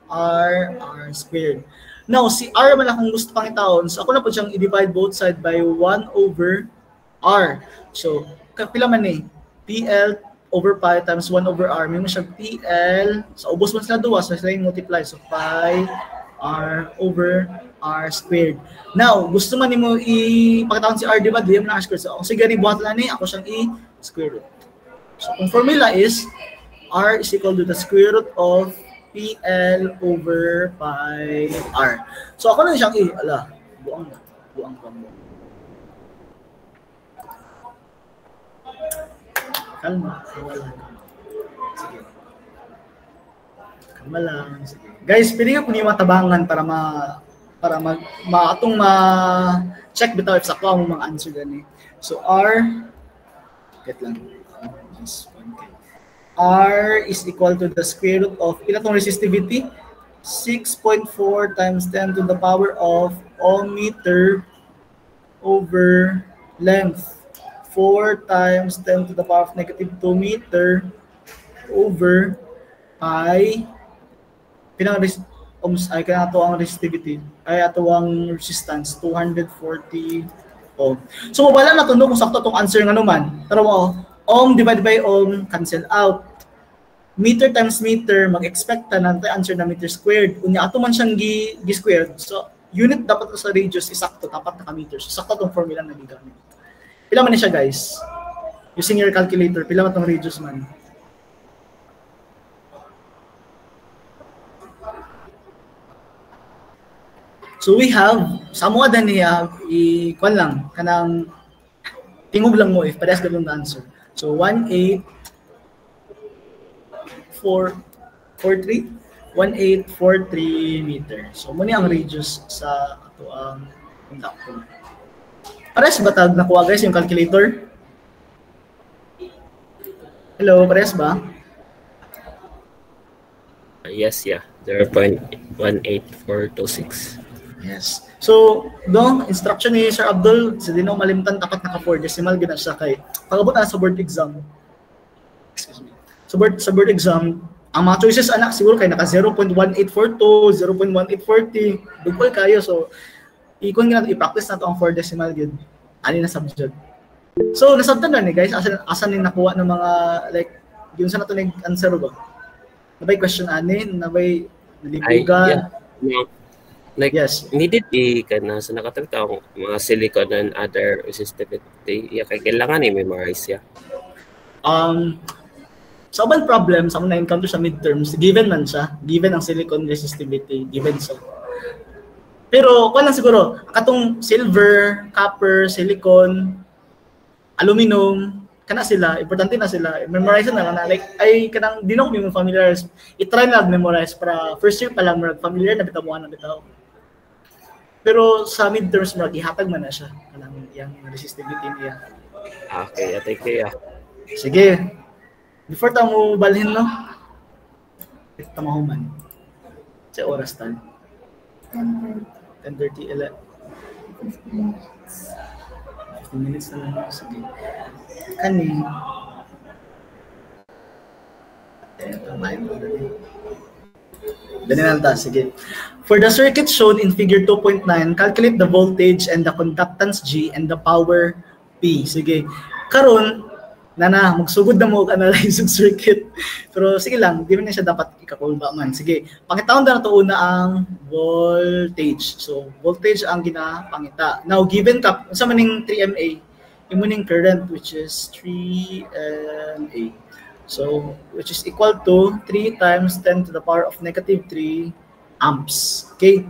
R squared. Now, si R man akong gusto pang itaon. So, ako na po siyang i-divide both side by 1 over R. So, pila man PL over pi times 1 over r. May mo siya PL. Sa ubos man sila duwa, so sila yung multiply. So pi r over r squared. Now, gusto man nimo ipakita si r, di ba? Di mo na r squared. So, sige, buhat lang ni, ako siyang i-square root. So, ang formula is r is equal to the square root of PL over pi r. So, ako na siyang buang na. Buang. Kalma. Sige. Kalma lang. Sige. Guys, pwede nga po niyo matabangan para check bitaw if sakto ang mga answer gani. So R get lang. R is equal to the square root of ila tong resistivity 6.4 times 10 to the power of ohm meter over length 4 times 10 to the power of negative 2 meter over pi pinang ohms ay kaya ato ang resistivity ay ato ang resistance 240 ohm. So mabala na tundo kung sakto tong answer nga naman. Pero mo ohm divided by ohm cancel out. Meter times meter mag-expect ta na answer na meter squared. Unya ato man siyang gi-squared. So unit dapat sa radius isakto dapat na meter. So sakto tong formula na gigamit. Pila man ni siya guys? Using your calculator, pila man tong radius man? So we have, sa mga dan niya, i-kwan lang, kanang tingog lang mo if parehas ganun na answer. So 1843 meter. So muna ang radius sa ato ang conductor. Parehas ba tag nakuha guys yung calculator? Hello, parehas ba? Yes, yeah. 0.18426. Yes. So, dong instruction ni Sir Abdul, sa dino malimtan tapat naka 4 decimal gina siya kay pagabot na sa board exam. Excuse me. Sa board exam, ang mga choices anak siguro kay naka 0.1842, 0.1840, dugol kayo. So, ikon nga i-practice na to ang 4 decimal gyud. Ani na subject. So, nasabtan na ni guys, asan ni nakuha ng mga like yun sa nato nag-answer ba? Nabay question ani, nabay nalibugan. Yeah. Like, yes. Needed ka na sa nakatagtawang mga silicon and other resistivity. Kaya kailangan i-memorize ya. Sa ubang problem, sa mga na-encounter sa midterms, given man siya. Given ang silicon resistivity, given siya. Pero, kung lang siguro, katong silver, copper, silicon, aluminum, kana sila, importante na sila. Memorize na lang. Like, ay, kanang, di na ko yung familiarize. I-try na memorize para first year pa lang, familiar na bitaw mo na bitaw. Pero sa midterms, ihatag man na siya. Kanang yung resistivity niya. Okay, atay kaya. Sige. Before tayo mo balhin, no? Ito mahuman. Sa oras tan. 10:30, 11. 15 minutes na lang. Sige. Kani. Ito, mahin mo dali. Dali na lang sige. For the circuit shown in figure 2.9, calculate the voltage and the conductance G and the power P. Sige. Karon, magsugod na mo analyze yung circuit. Pero sige lang, di man na siya dapat ikakulba man. Sige, pangitaon na ito una ang voltage. So, voltage ang ginapangita. Now, given sa maning 3MA, imuning current which is 3MA. So, which is equal to 3 times 10 to the power of negative 3 amps. Okay?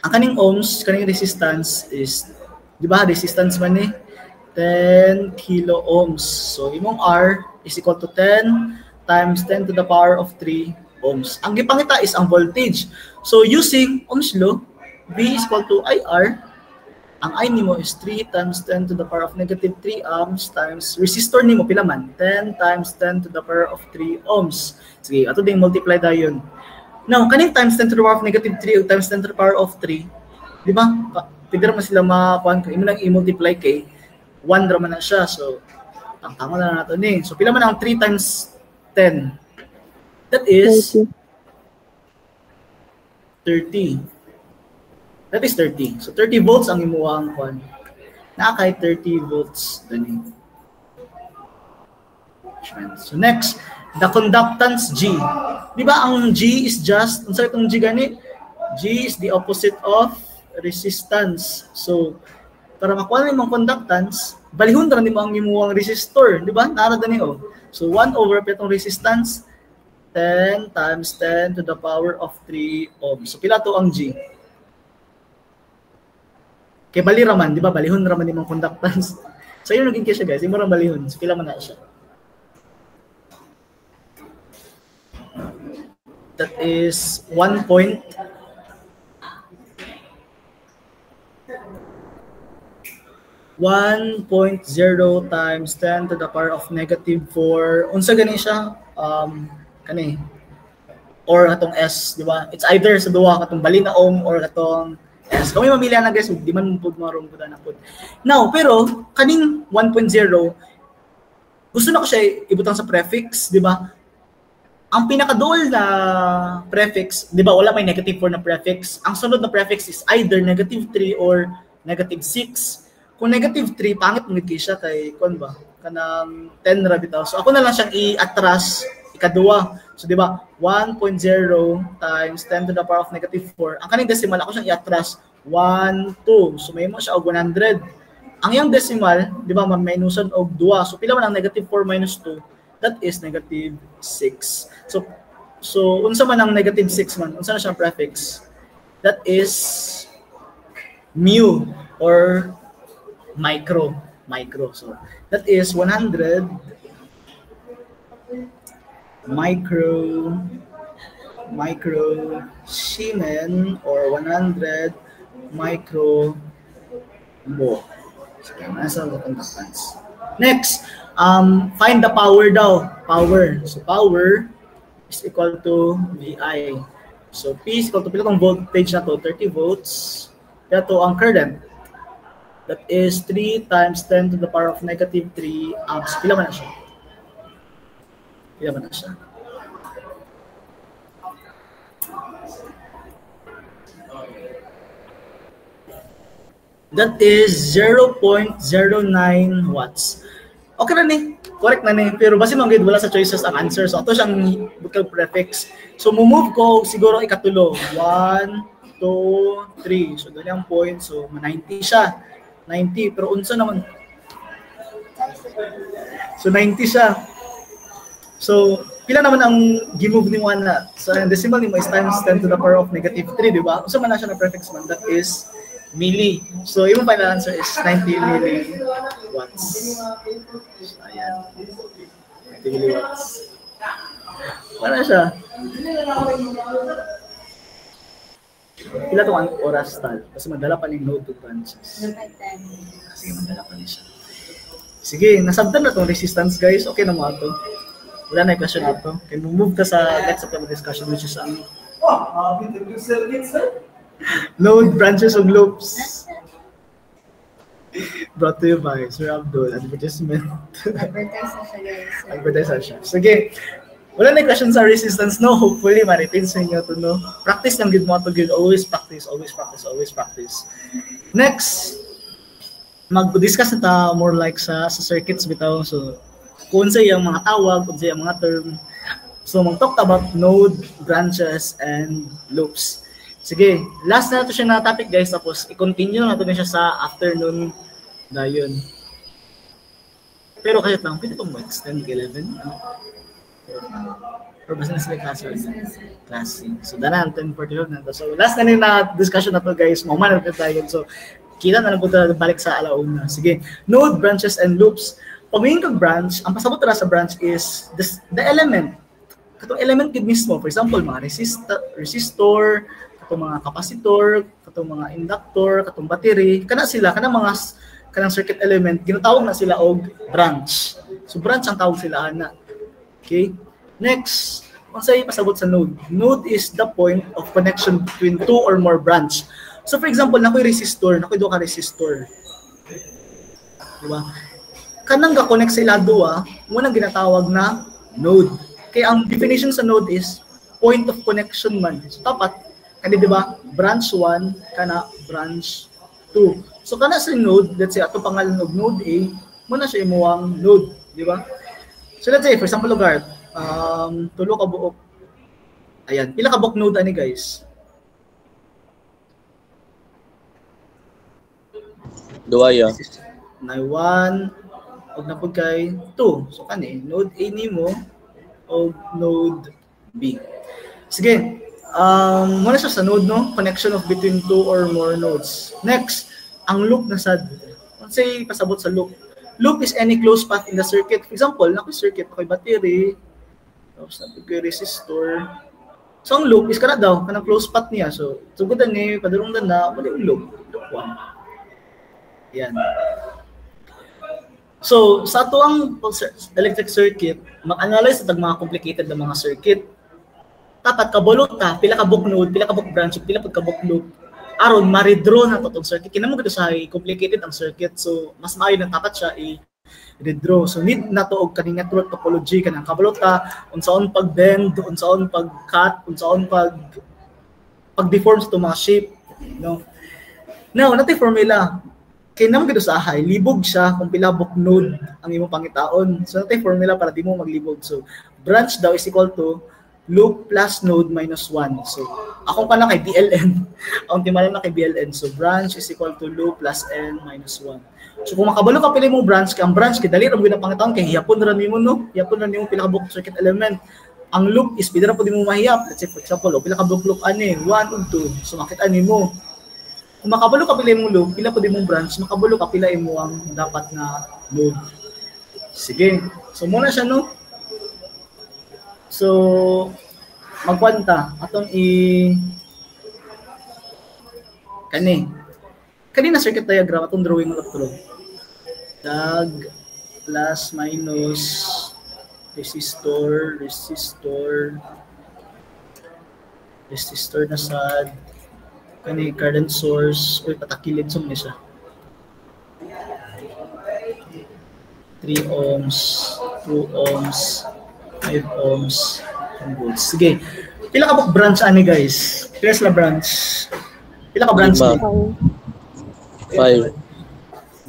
Ang kaning ohms, kaning resistance is, di ba, resistance man 10 kilo ohms. So, imong R is equal to 10 times 10 to the power of 3 ohms. Ang gipangita is ang voltage. So, using Ohm's law, V is equal to IR. Ang I nimo is 3 times 10 to the power of negative 3 amps times resistor nimo pila man? 10 times 10 to the power of 3 ohms. Sige, ato ding multiply dayon. Now, kaning times 10 to the power of negative 3 times 10 to the power of 3, di ba? Pwede naman sila makakuan ko. Imo lang i-multiply kay 1 naman na siya. So, tama na natin eh. So, pila man ang 3 times 10? That is 30. That is 30. So, 30 volts ang imuwang kuan. Nakakay 30 volts. Dani. So next, the conductance G. Di ba ang G is just, unsa itong G gani? G is the opposite of resistance. So para makuha na yung conductance, balihon ra ni mo ang imuang resistor, di ba? Narada niyo. So 1 over itong resistance, 10 times 10 to the power of 3 ohms. So pila to ang G? Kay bali raman, di ba? Balihon raman ni mong conductance. So yun naging siya guys, imo ra balihon. So pila man na siya? That is 1.0 times 10 to the power of negative 4. Unsa gani siya? Kani or atong S, di ba? It's either sa duha katong bali na ohm or katong S. Kung may mamili na guys, di man pud marong pud na pud. Now, pero kaning 1.0 gusto na ko siya ibutang sa prefix, di ba? Ang pinakadual na prefix, di ba, wala may negative 4 na prefix. Ang sunod na prefix is either negative 3 or negative 6. Kung negative 3, pangit mo siya kay, kung ba, kanang 10 ra bitaw. So ako na lang siyang i-atras, ikaduwa. So di ba, 1.0 times 10 to the power of negative 4. Ang kaning decimal, ako siyang i-atras, 1, 2. So may mo siya og 100. Ang yung decimal, di ba, mag-minusan og 2. So pila man ang negative 4 minus 2? That is negative 6. So unsa man ang negative 6 man? Unsa na siyang prefix? That is mu or micro. So that is 100 micro Siemens or 100 micro mho. So nasa conductance. Next, find the power daw. Power. So power is equal to VI. So P is equal to pila tong voltage na to, 30 volts. Kaya to ang current. That is 3 times 10 to the power of negative 3 amps. Pila man na siya? That is 0.09 watts. Okay na ni, correct na ni, pero basi manggid wala sa choices ang answer. So ato siyang butang prefix. So move ko siguro ikatulo. 1, 2, 3. So dali ang point. So 90 siya. 90 pero unsa naman? So 90 siya. So pila naman ang gi-move ni Juana? So ang decimal nimo is times 10 to the power of negative 3, di ba? Unsa man na siya na prefix man? That is milli. So, yung final answer is 90 milliwatts. So, ayan. 90 milliwatts. Wala siya. Pila itong oras tal? Kasi madala pa ng node to branches. Sige, madala pa niya siya. Sige, nasabtan na itong resistance guys. Okay na mo ito. Wala na yung question na ito. Can move ka sa next of the discussion which is ang node, branches, and loops. Brought to you by Sir Abdul. Advertisement. Advertise na siya. Sige. Wala na question sa resistance, no? Hopefully, ma-repeat sa inyo to, no? Practice lang good mo to good. Always practice, always practice, always practice. Next, mag-discuss na ta more like sa circuits bitaw. So, kung sa yung mga tawag, kung sa yung mga term. So, mag-talk about node, branches, and loops. Sige, last na ito siya na topic guys, tapos i-continue na ito siya sa afternoon na yun. Pero kahit lang, pwede itong extend 11. Or basta na sila klase. So, danan, 10:45 na ito. So, last na rin na discussion na ito guys, maman na tayo. So, kita na lang po balik sa alauna. Sige, node, branches, and loops. Pag may branch, ang pasabot na sa branch is the element. Katong element gid mismo, for example, mga resistor, katong mga kapasitor, katong mga inductor, katong battery, kana sila, kanang circuit element, ginatawag na sila og branch. So branch ang tawag sila ana. Okay? Next, unsay pasabot sa node? Node is the point of connection between two or more branch. So for example, nakoy resistor, nakoy duha ka resistor. Di ba? Kanang ga-connect sa ila duha, mo nang ginatawag na node. Kaya ang definition sa node is point of connection man. So dapat kani di ba branch 1 kana branch 2. So kana sa node, let's say ato pangalan og node A, mo na siya imuwang node, di ba? So let's say for example lugar, tulo ka buok. Ayan, pila ka buok node ani guys? Duwa ya. Na 1 og napod kay 2. So kani node A nimo o node B. Sige. Muna siya sa node no, connection of between two or more nodes. Next, ang loop na sad. Let's say pasabot sa loop. Loop is any closed path in the circuit. For example, na circuit kay battery, tapos na kay resistor. So ang loop is kana daw, kanang closed path niya. So sugudan ni padulongdan na mo yung loop. Loop 1. Yan. So, sa ato ang electric circuit, mag-analyze sa mga complicated na mga circuit. Dapat kabulot ta, pila ka book node, pila ka book branch, pila ka book loop. Aron ma-redraw na to tong circuit. Kinamo gid sa complicated ang circuit. So, mas maayo na dapat siya i-redraw. So, need na to og kaning network topology kanang kabulot ta unsaon pag-bend, unsaon pag-cut, unsaon pag-deform sa mga shape, no. Now, natay formula. Kinam gid sa ahay, libog siya kung pila book node ang imong pangitaon. So natay formula para di mo maglibog. So branch daw is equal to loop plus node minus 1. So ako pa na kay BLN. Ang timala na kay BLN. So branch is equal to loop plus n minus 1. So kung makabalo ka pila mo branch, kay ang branch kay dali ra gyud ang pangitaon kay hiyapon ra nimo no. Hiyapon ra nimo pila ka book circuit element. Ang loop is pila ra pud mo mahiyap. Let's say for example, pila ka book loop ani 1 ug 2. So makita nimo kung makabalo ka pila imong loop, pila po din mong branch, makabalo ka pila imo ang dapat na node. Sige. So muna siya no. So magkwanta atong kanina circuit diagram atong drawing mo to. Dag plus minus resistor na sad kani current source oy patakilid sum ni siya 3 ohms 2 ohms 5 ohms volts. Sige, pila ka book branch ani guys? Pila sila branch? Pila ka branch? 5 1 2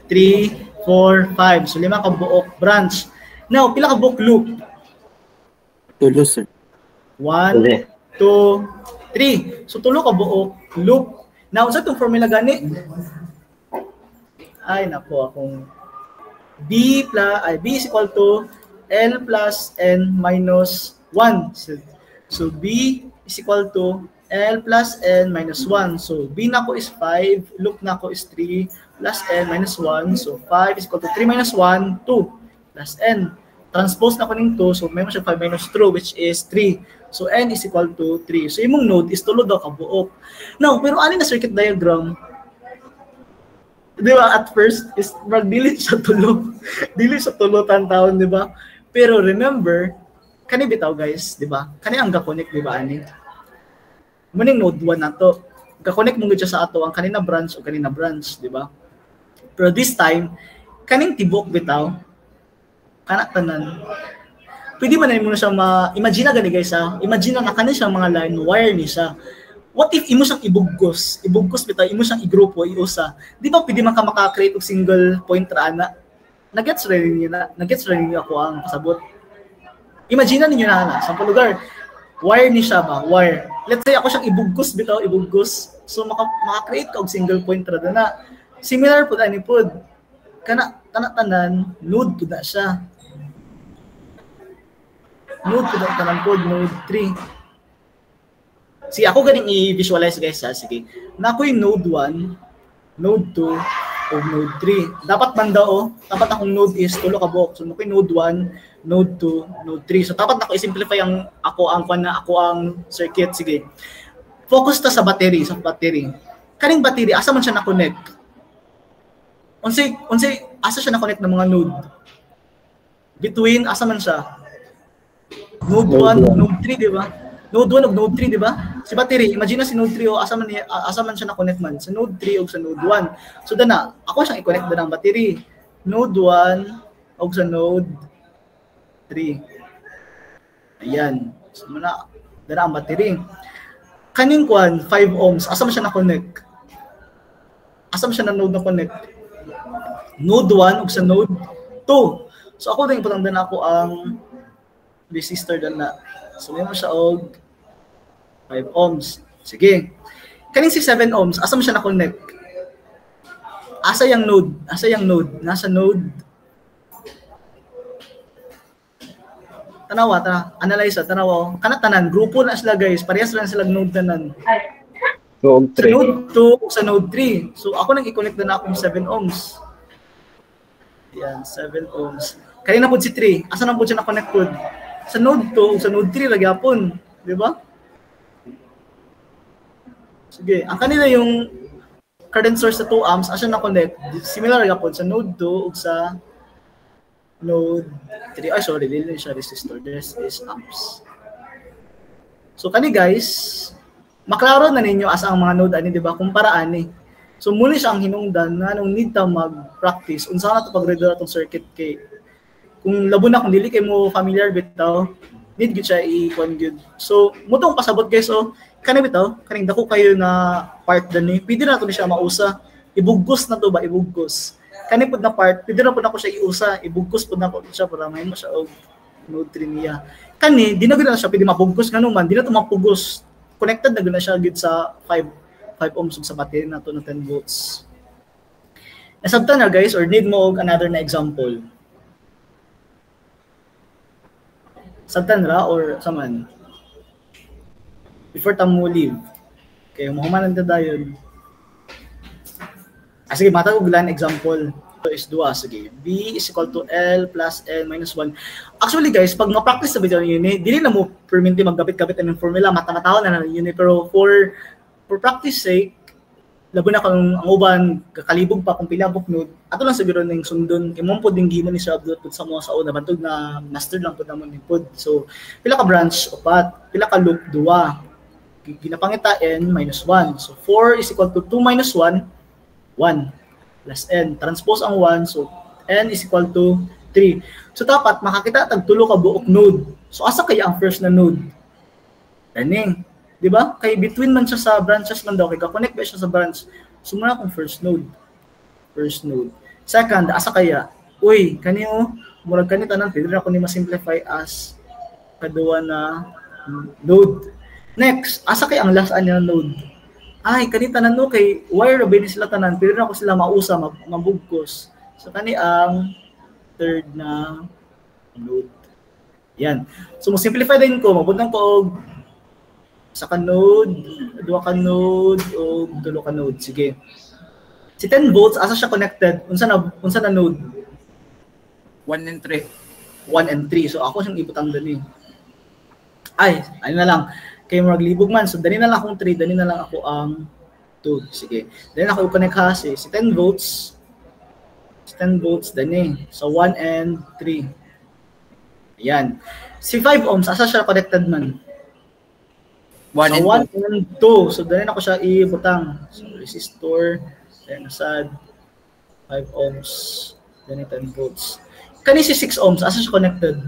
3 4 5. So 5 ka buok branch. Now pila ka book loop? Tulo sir. 1 2 3. So tulo ka buok loop. Now sa itong formula gani? Ay nako akong B is equal to L plus N minus 1. So B is equal to L plus N minus 1. So B nako is 5, loop nako is 3 plus N minus 1. So 5 is equal to 3 minus 1, 2 plus N. Transpose na ko ning 2, so may mo siya 5 minus 2 which is 3. So n is equal to 3. So imong node is tulo daw ka buok. Now, pero ani na circuit diagram? Di ba at first is dili sa tulo. Dili sa tulo tan-taon, di ba? Pero remember, kani bitaw guys, di ba? Kani ang ga-connect, di ba ani? Muning node 1 nato. Ga-connect mo gid sa ato ang kanina branch o kanina branch, di ba? Pero this time, kaning tibok bitaw kana tanan. Pwede man na mo siya imagine na gani guys ha. Imagine na kanin siya mga line wire ni siya. What if imo siyang ibugkos? Ibugkos bitaw imo siyang igrupo iusa. Di ba pwede man ka maka-create og single point ra ana? Nagets rin niyo ako ang pasabot. Imagine niyo na sa lugar. Wire ni siya ba? Wire. Let's say ako siyang ibugkos bitaw, ibugkos. So maka-create ka og single point ra na. Similar pud ani pud. Kana tanan node pud na siya. Node ko tanan pod node 3. Sige, ako ganing i-visualize guys ha. Sige. Na ako yung node 1, node 2, o node 3. Dapat man daw, dapat akong node is tulo ka buok. So ako yung node 1, node 2, node 3. So dapat ako i-simplify ako ang circuit. Sige. Focus ta sa battery, Kaning battery, asa man siya na-connect? Unsay asa siya na-connect ng mga node? Between asa man siya? Node 1 ug node 3, di ba? Node 1 ug node 3, di ba? Si battery, imagine na si node 3 o asa man siya na-connect man sa node 3 ug sa node 1. So dana, ako siyang i-connect na ng battery. Node 1 ug sa node 3. Ayan. So dana ang battery. Kaning 5 ohms, asa man siya na-connect? Asa man siya na node na connect? Node 1 ug sa node 2. So ako din putang din ako ang resistor din na. So may mo siya og 5 ohms. Sige. Kaning si 7 ohms, asa mo siya na-connect? Asa yung node? Nasa node. Tanawa, analyze, tanawa. Kana tanan, grupo na sila guys. Parehas lang sila node tanan. Node Sa node 2, sa node 3. So ako nang i-connect na akong 7 ohms. Yan, 7 ohms. Kanina po si 3. Asa na po siya na-connect po? Sa node 2, sa node 3 lagi hapon. Di ba? Sige, ang kanina yung current source sa 2 amps, asa na-connect? Similar lagi hapon sa node 2 ug sa node 3. Ay, sorry, dili siya resistor. This is amps. So, kani guys, maklaro na ninyo asa ang mga node ani, di ba? Kung paraan eh. So, muna siya ang hinungdan na nung need ta mag-practice. Unsa na ito pag-redo atong circuit kay kung labo na, kung dili kay mo familiar bitaw, need gid siya i-con good. So, mutong pasabot guys, so, kani bitaw, kaning dako kayo na part dani, pwede na to ni siya mausa. Ibugos na to ba? Ibugos. Kani pud na part, pwede na pud ako siya iusa, ibugos pud na ko siya para may mo siya og node 3 niya. Kani di na gud na siya pwede mabugos ngano man, di na to mapugos. Connected na gud na siya gud sa 5 ohms sa battery na to na 10 volts. Nasabtan na guys, or need mo og another na example. Sabtan ra or saman? Before ta mo leave. Okay, mahumanan ta dayon. Sige, matag og lan example. Ito is 2. Sige, B is equal to L plus N minus 1. Actually guys, pag ma-practice sa video yun, dili na mo perminti maggabit-gabit ng formula, mata-matawa na yun. Pero for practice sake, labo na kung ang uban, kakalibog pa kung pilabok node, ato lang siguro ng sundon, imong po din gimo ni siya upload po sa mga sa una, bantog na master lang po naman ni pod. So, pila ka branch, 4, pila ka loop, 2. Ginapangita N minus 1. So, 4 is equal to 2 minus 1, 1 plus N. Transpose ang 1, so N is equal to 3. So dapat makakita tag tulo ka buok node. So asa kaya ang first na node? Ani, di ba? Kay between man siya sa branches man daw, kay ka-connect ba siya sa branch. So muna akong first node. First node. Second, asa kaya? Uy, kaniyo, murag kanita nang pwede na ko ni ma-simplify as kaduwa na node. Next, asa kaya ang last anya node? Ay, kanita na no, kay wire ba ni sila tanan, pero na ako sila mausa, mabugkos. So, kani ang third na node. Yan. So, mo-simplify din ko, mabutang ko og sa ka node, 2 ka node, o 3 ka node. Sige. Si 10 volts, asa siya connected? Unsa na node? 1 and 3. 1 and 3. So, ako siyang ibutang din eh. Ay, ano na lang. Kay murag libog man, so dali na lang akong 3, dali na lang ako ang 2. Sige. Dali na ako i-connect ha, si 10 volts. 10 volts, dali. So 1 and 3. Ayan. Si 5 ohms, asa siya connected man? 1 and 2. So dali na ako siya i-butang. So resistor, then asad, 5 ohms, then 10 volts. Kani si 6 ohms, asa siya connected?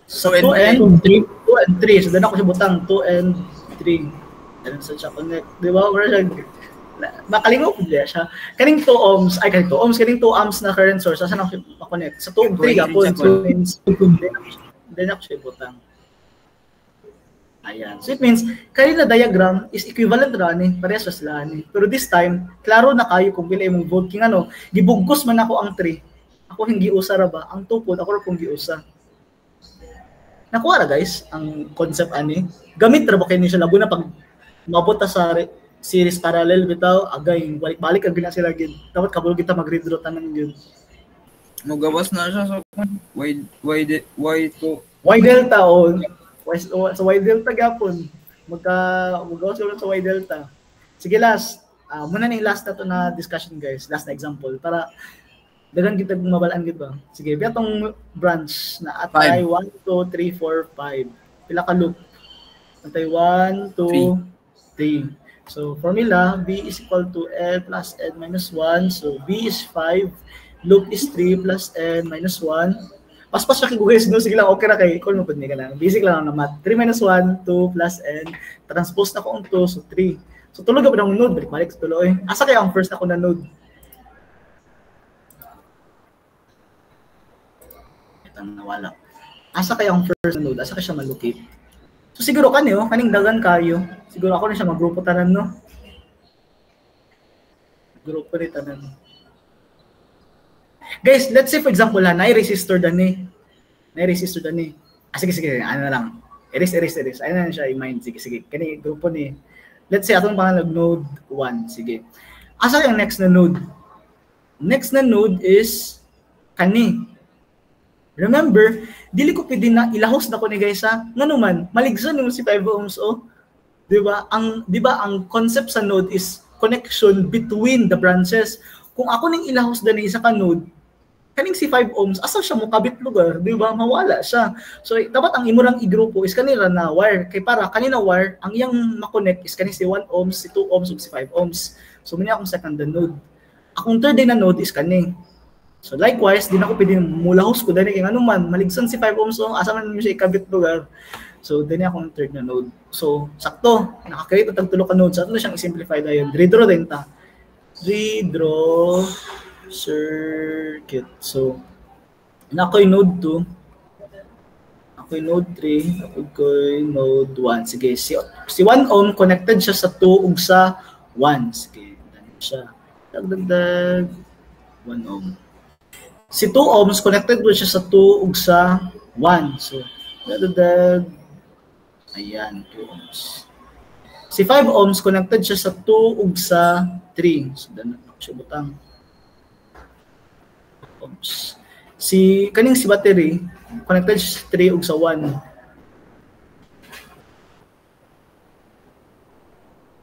So 2 and 3. So doon ako siya butang 2 and 3. Then sa siya connect. Di ba? Wala siya. Makalingaw po siya. Kaning 2 ohms, ay kaning 2 ohms, kaning 2 amps na current source, saan ako siya makonect? Sa 2 and 3 gapon. So then ako siya butang. Ayan. So it means, kanina diagram is equivalent ra ni, parehas sa sila ni. Pero this time, klaro na kayo kung pila imong vote king ano, gibugos man ako ang 3. Ako hindi usa ra ba? Ang 2 pod ako ra kung giusa. Nakuha na guys, ang concept ani. Gamit ra ba kayo ni siya labo na pag mabot sa series parallel bitaw, agay balik-balik ang gina sila gid. Dapat kabulog kita mag-redraw tanan gyud. Magawas na siya sa Y delta o sa Y delta gapon. Magawas ko sa Y delta. Sige last. Muna ni last na to na discussion guys, last na example para dagan kita mabalaan gid ba. Sige, biya tong branch na atay 1 2 3 4 5. Pila ka loop? Atay 1 2 3. So formula B is equal to L plus N minus 1. So B is 5, loop is 3 plus N minus 1. Paspas siya kay guys, no? Sige lang, okay ra kay call mo pud ni ka lang. Basic lang na math. 3 minus 1, 2 plus N. Transpose na ko ang 2, so 3. So tulog ba ng node, balik sa tuloy. Asa kaya ang first ako na node? lang nawala. Asa kaya ang first node? Asa kaya siya malocate? So siguro kaning dagan kayo. Siguro ako na siya magrupo tanan, no? Grupo rin tanan. Guys, let's say for example, na-resistor dani. Na-resistor dani. Sige, ano na lang. Erase. Ano na siya i-mind. Sige. Kani grupo ni. Let's say atong pangalan node 1. Sige. Asa yung next na node? Next na node is kani. Remember, dili ko pwede na ilahos na ko ni guys ha. Ngano man, maligson mo si 5 ohms oh. 'Di ba? Ang concept sa node is connection between the branches. Kung ako ning ilahos dani isa ka node, kaning si 5 ohms asa siya mo kabit lugar, 'di ba? Mawala siya. So dapat ang imo rang igrupo is kanira na wire. Kay para kanina wire, ang iyang ma-connect is kani si 1 ohms, si 2 ohms ug si 5 ohms. So muna akong second node. Akong third na node is kani. So likewise, din ako pwede mulahos ko dani kay ano man, maligsan si 5 ohms oh, asa man mo siya ikabit lugar. So din akong third na node. So sakto, naka-create og tulo ka nodes. Ato na siyang i-simplify dayon. Redraw din ta. Redraw circuit. So na ako'y node 2. Ako'y node 3, ako'y node 1. Sige, si 1 ohm connected siya sa 2 ug sa 1. Sige, dali siya. Dagdag 1 ohm. Si 2 ohms connected po siya sa 2 ug sa 1. So, dagdag ayan, 2 ohms. Si 5 ohms connected siya sa 2 ug sa 3. So, dana siya butang. Ohms. Si kaning si battery connected siya sa 3 ug sa 1.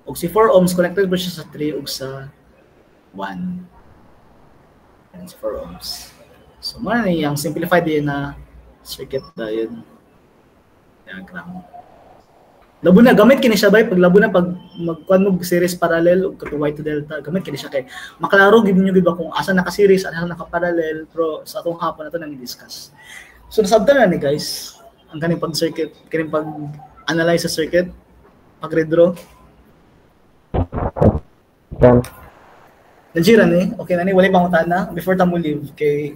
Og si 4 ohms connected po siya sa 3 ug sa 1. And 4 ohms. So, muna na yung simplified din na circuit dayon. Diagram. Labo na, gamit kini siya bay, pag labo na, pag magkuhan mo series parallel o kato Y to delta, gamit kini siya kay maklaro, gibin nyo ba kung asa naka-series, asa naka-parallel, pero sa atong hapon na ito nang i-discuss. So, nasabtan na ni guys, ang kaning pag-circuit, kaning pag-analyze sa circuit, pag-redraw. Najiran eh. Okay na ni, wala pang utana. Before ta mo leave, kay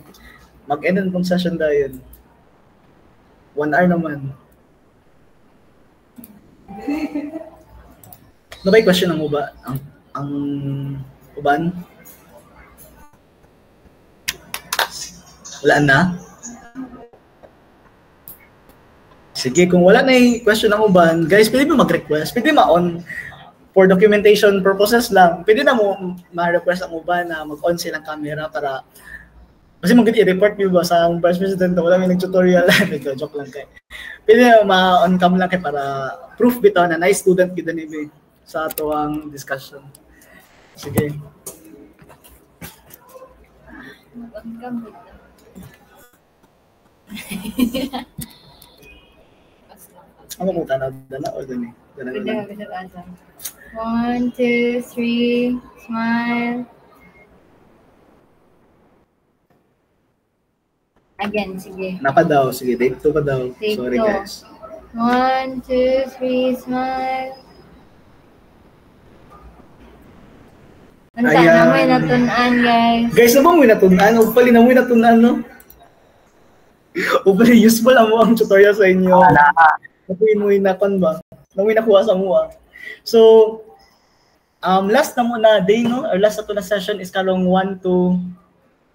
mag-end ang session dahil 1 hour naman. Ano ba yung question ng uba? Ang uban? Wala na? Sige, kung wala na yung question ng uban, guys, pwede ba mag-request? Pwede ma-on for documentation purposes lang. Pwede na mo ma-request ang uban na mag-on silang camera para kasi mag-get i-report mo ba sa vice president na wala may nag-tutorial. Joke lang kay. Pwede na ma-on cam lang kay para proof bitaw na nice student kita ni B sa ato ang discussion. Sige. On cam bitaw. Ano mo tanaw dala o dani? Pwede ka bisa asa. 1, 2, 3, smile. Again, sige. Napa daw, sige, take 2 pa daw. Take Sorry 2. guys. 1, 2, 3, smile. Ano Ayan. na may natunan, guys? Guys, na bang may natunan? O pali na may natunan, no? O pali, useful ang mo ang tutorial sa inyo. Nakuin mo yung nakon ba? Nakuin nakuha sa mua. So, last na muna day, no? Or last na to na session is karong 1 to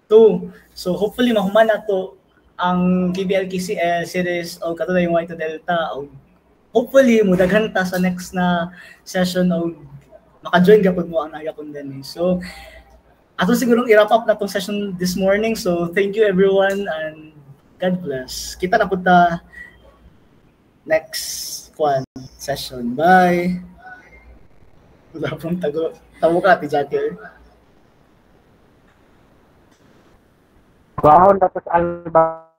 2. So, hopefully, mahuman na to ang KBL-KCL series o katulad yung Y to Delta. O hopefully, mudaghan ta sa next na session o maka-join kapag mo ang nagapon din. So, ato sigurong i-wrap up na tong session this morning. So, thank you everyone and God bless. Kita na punta next session. Bye! Wala pong tago ka, Ati Jacker. Wow, tapos Alba.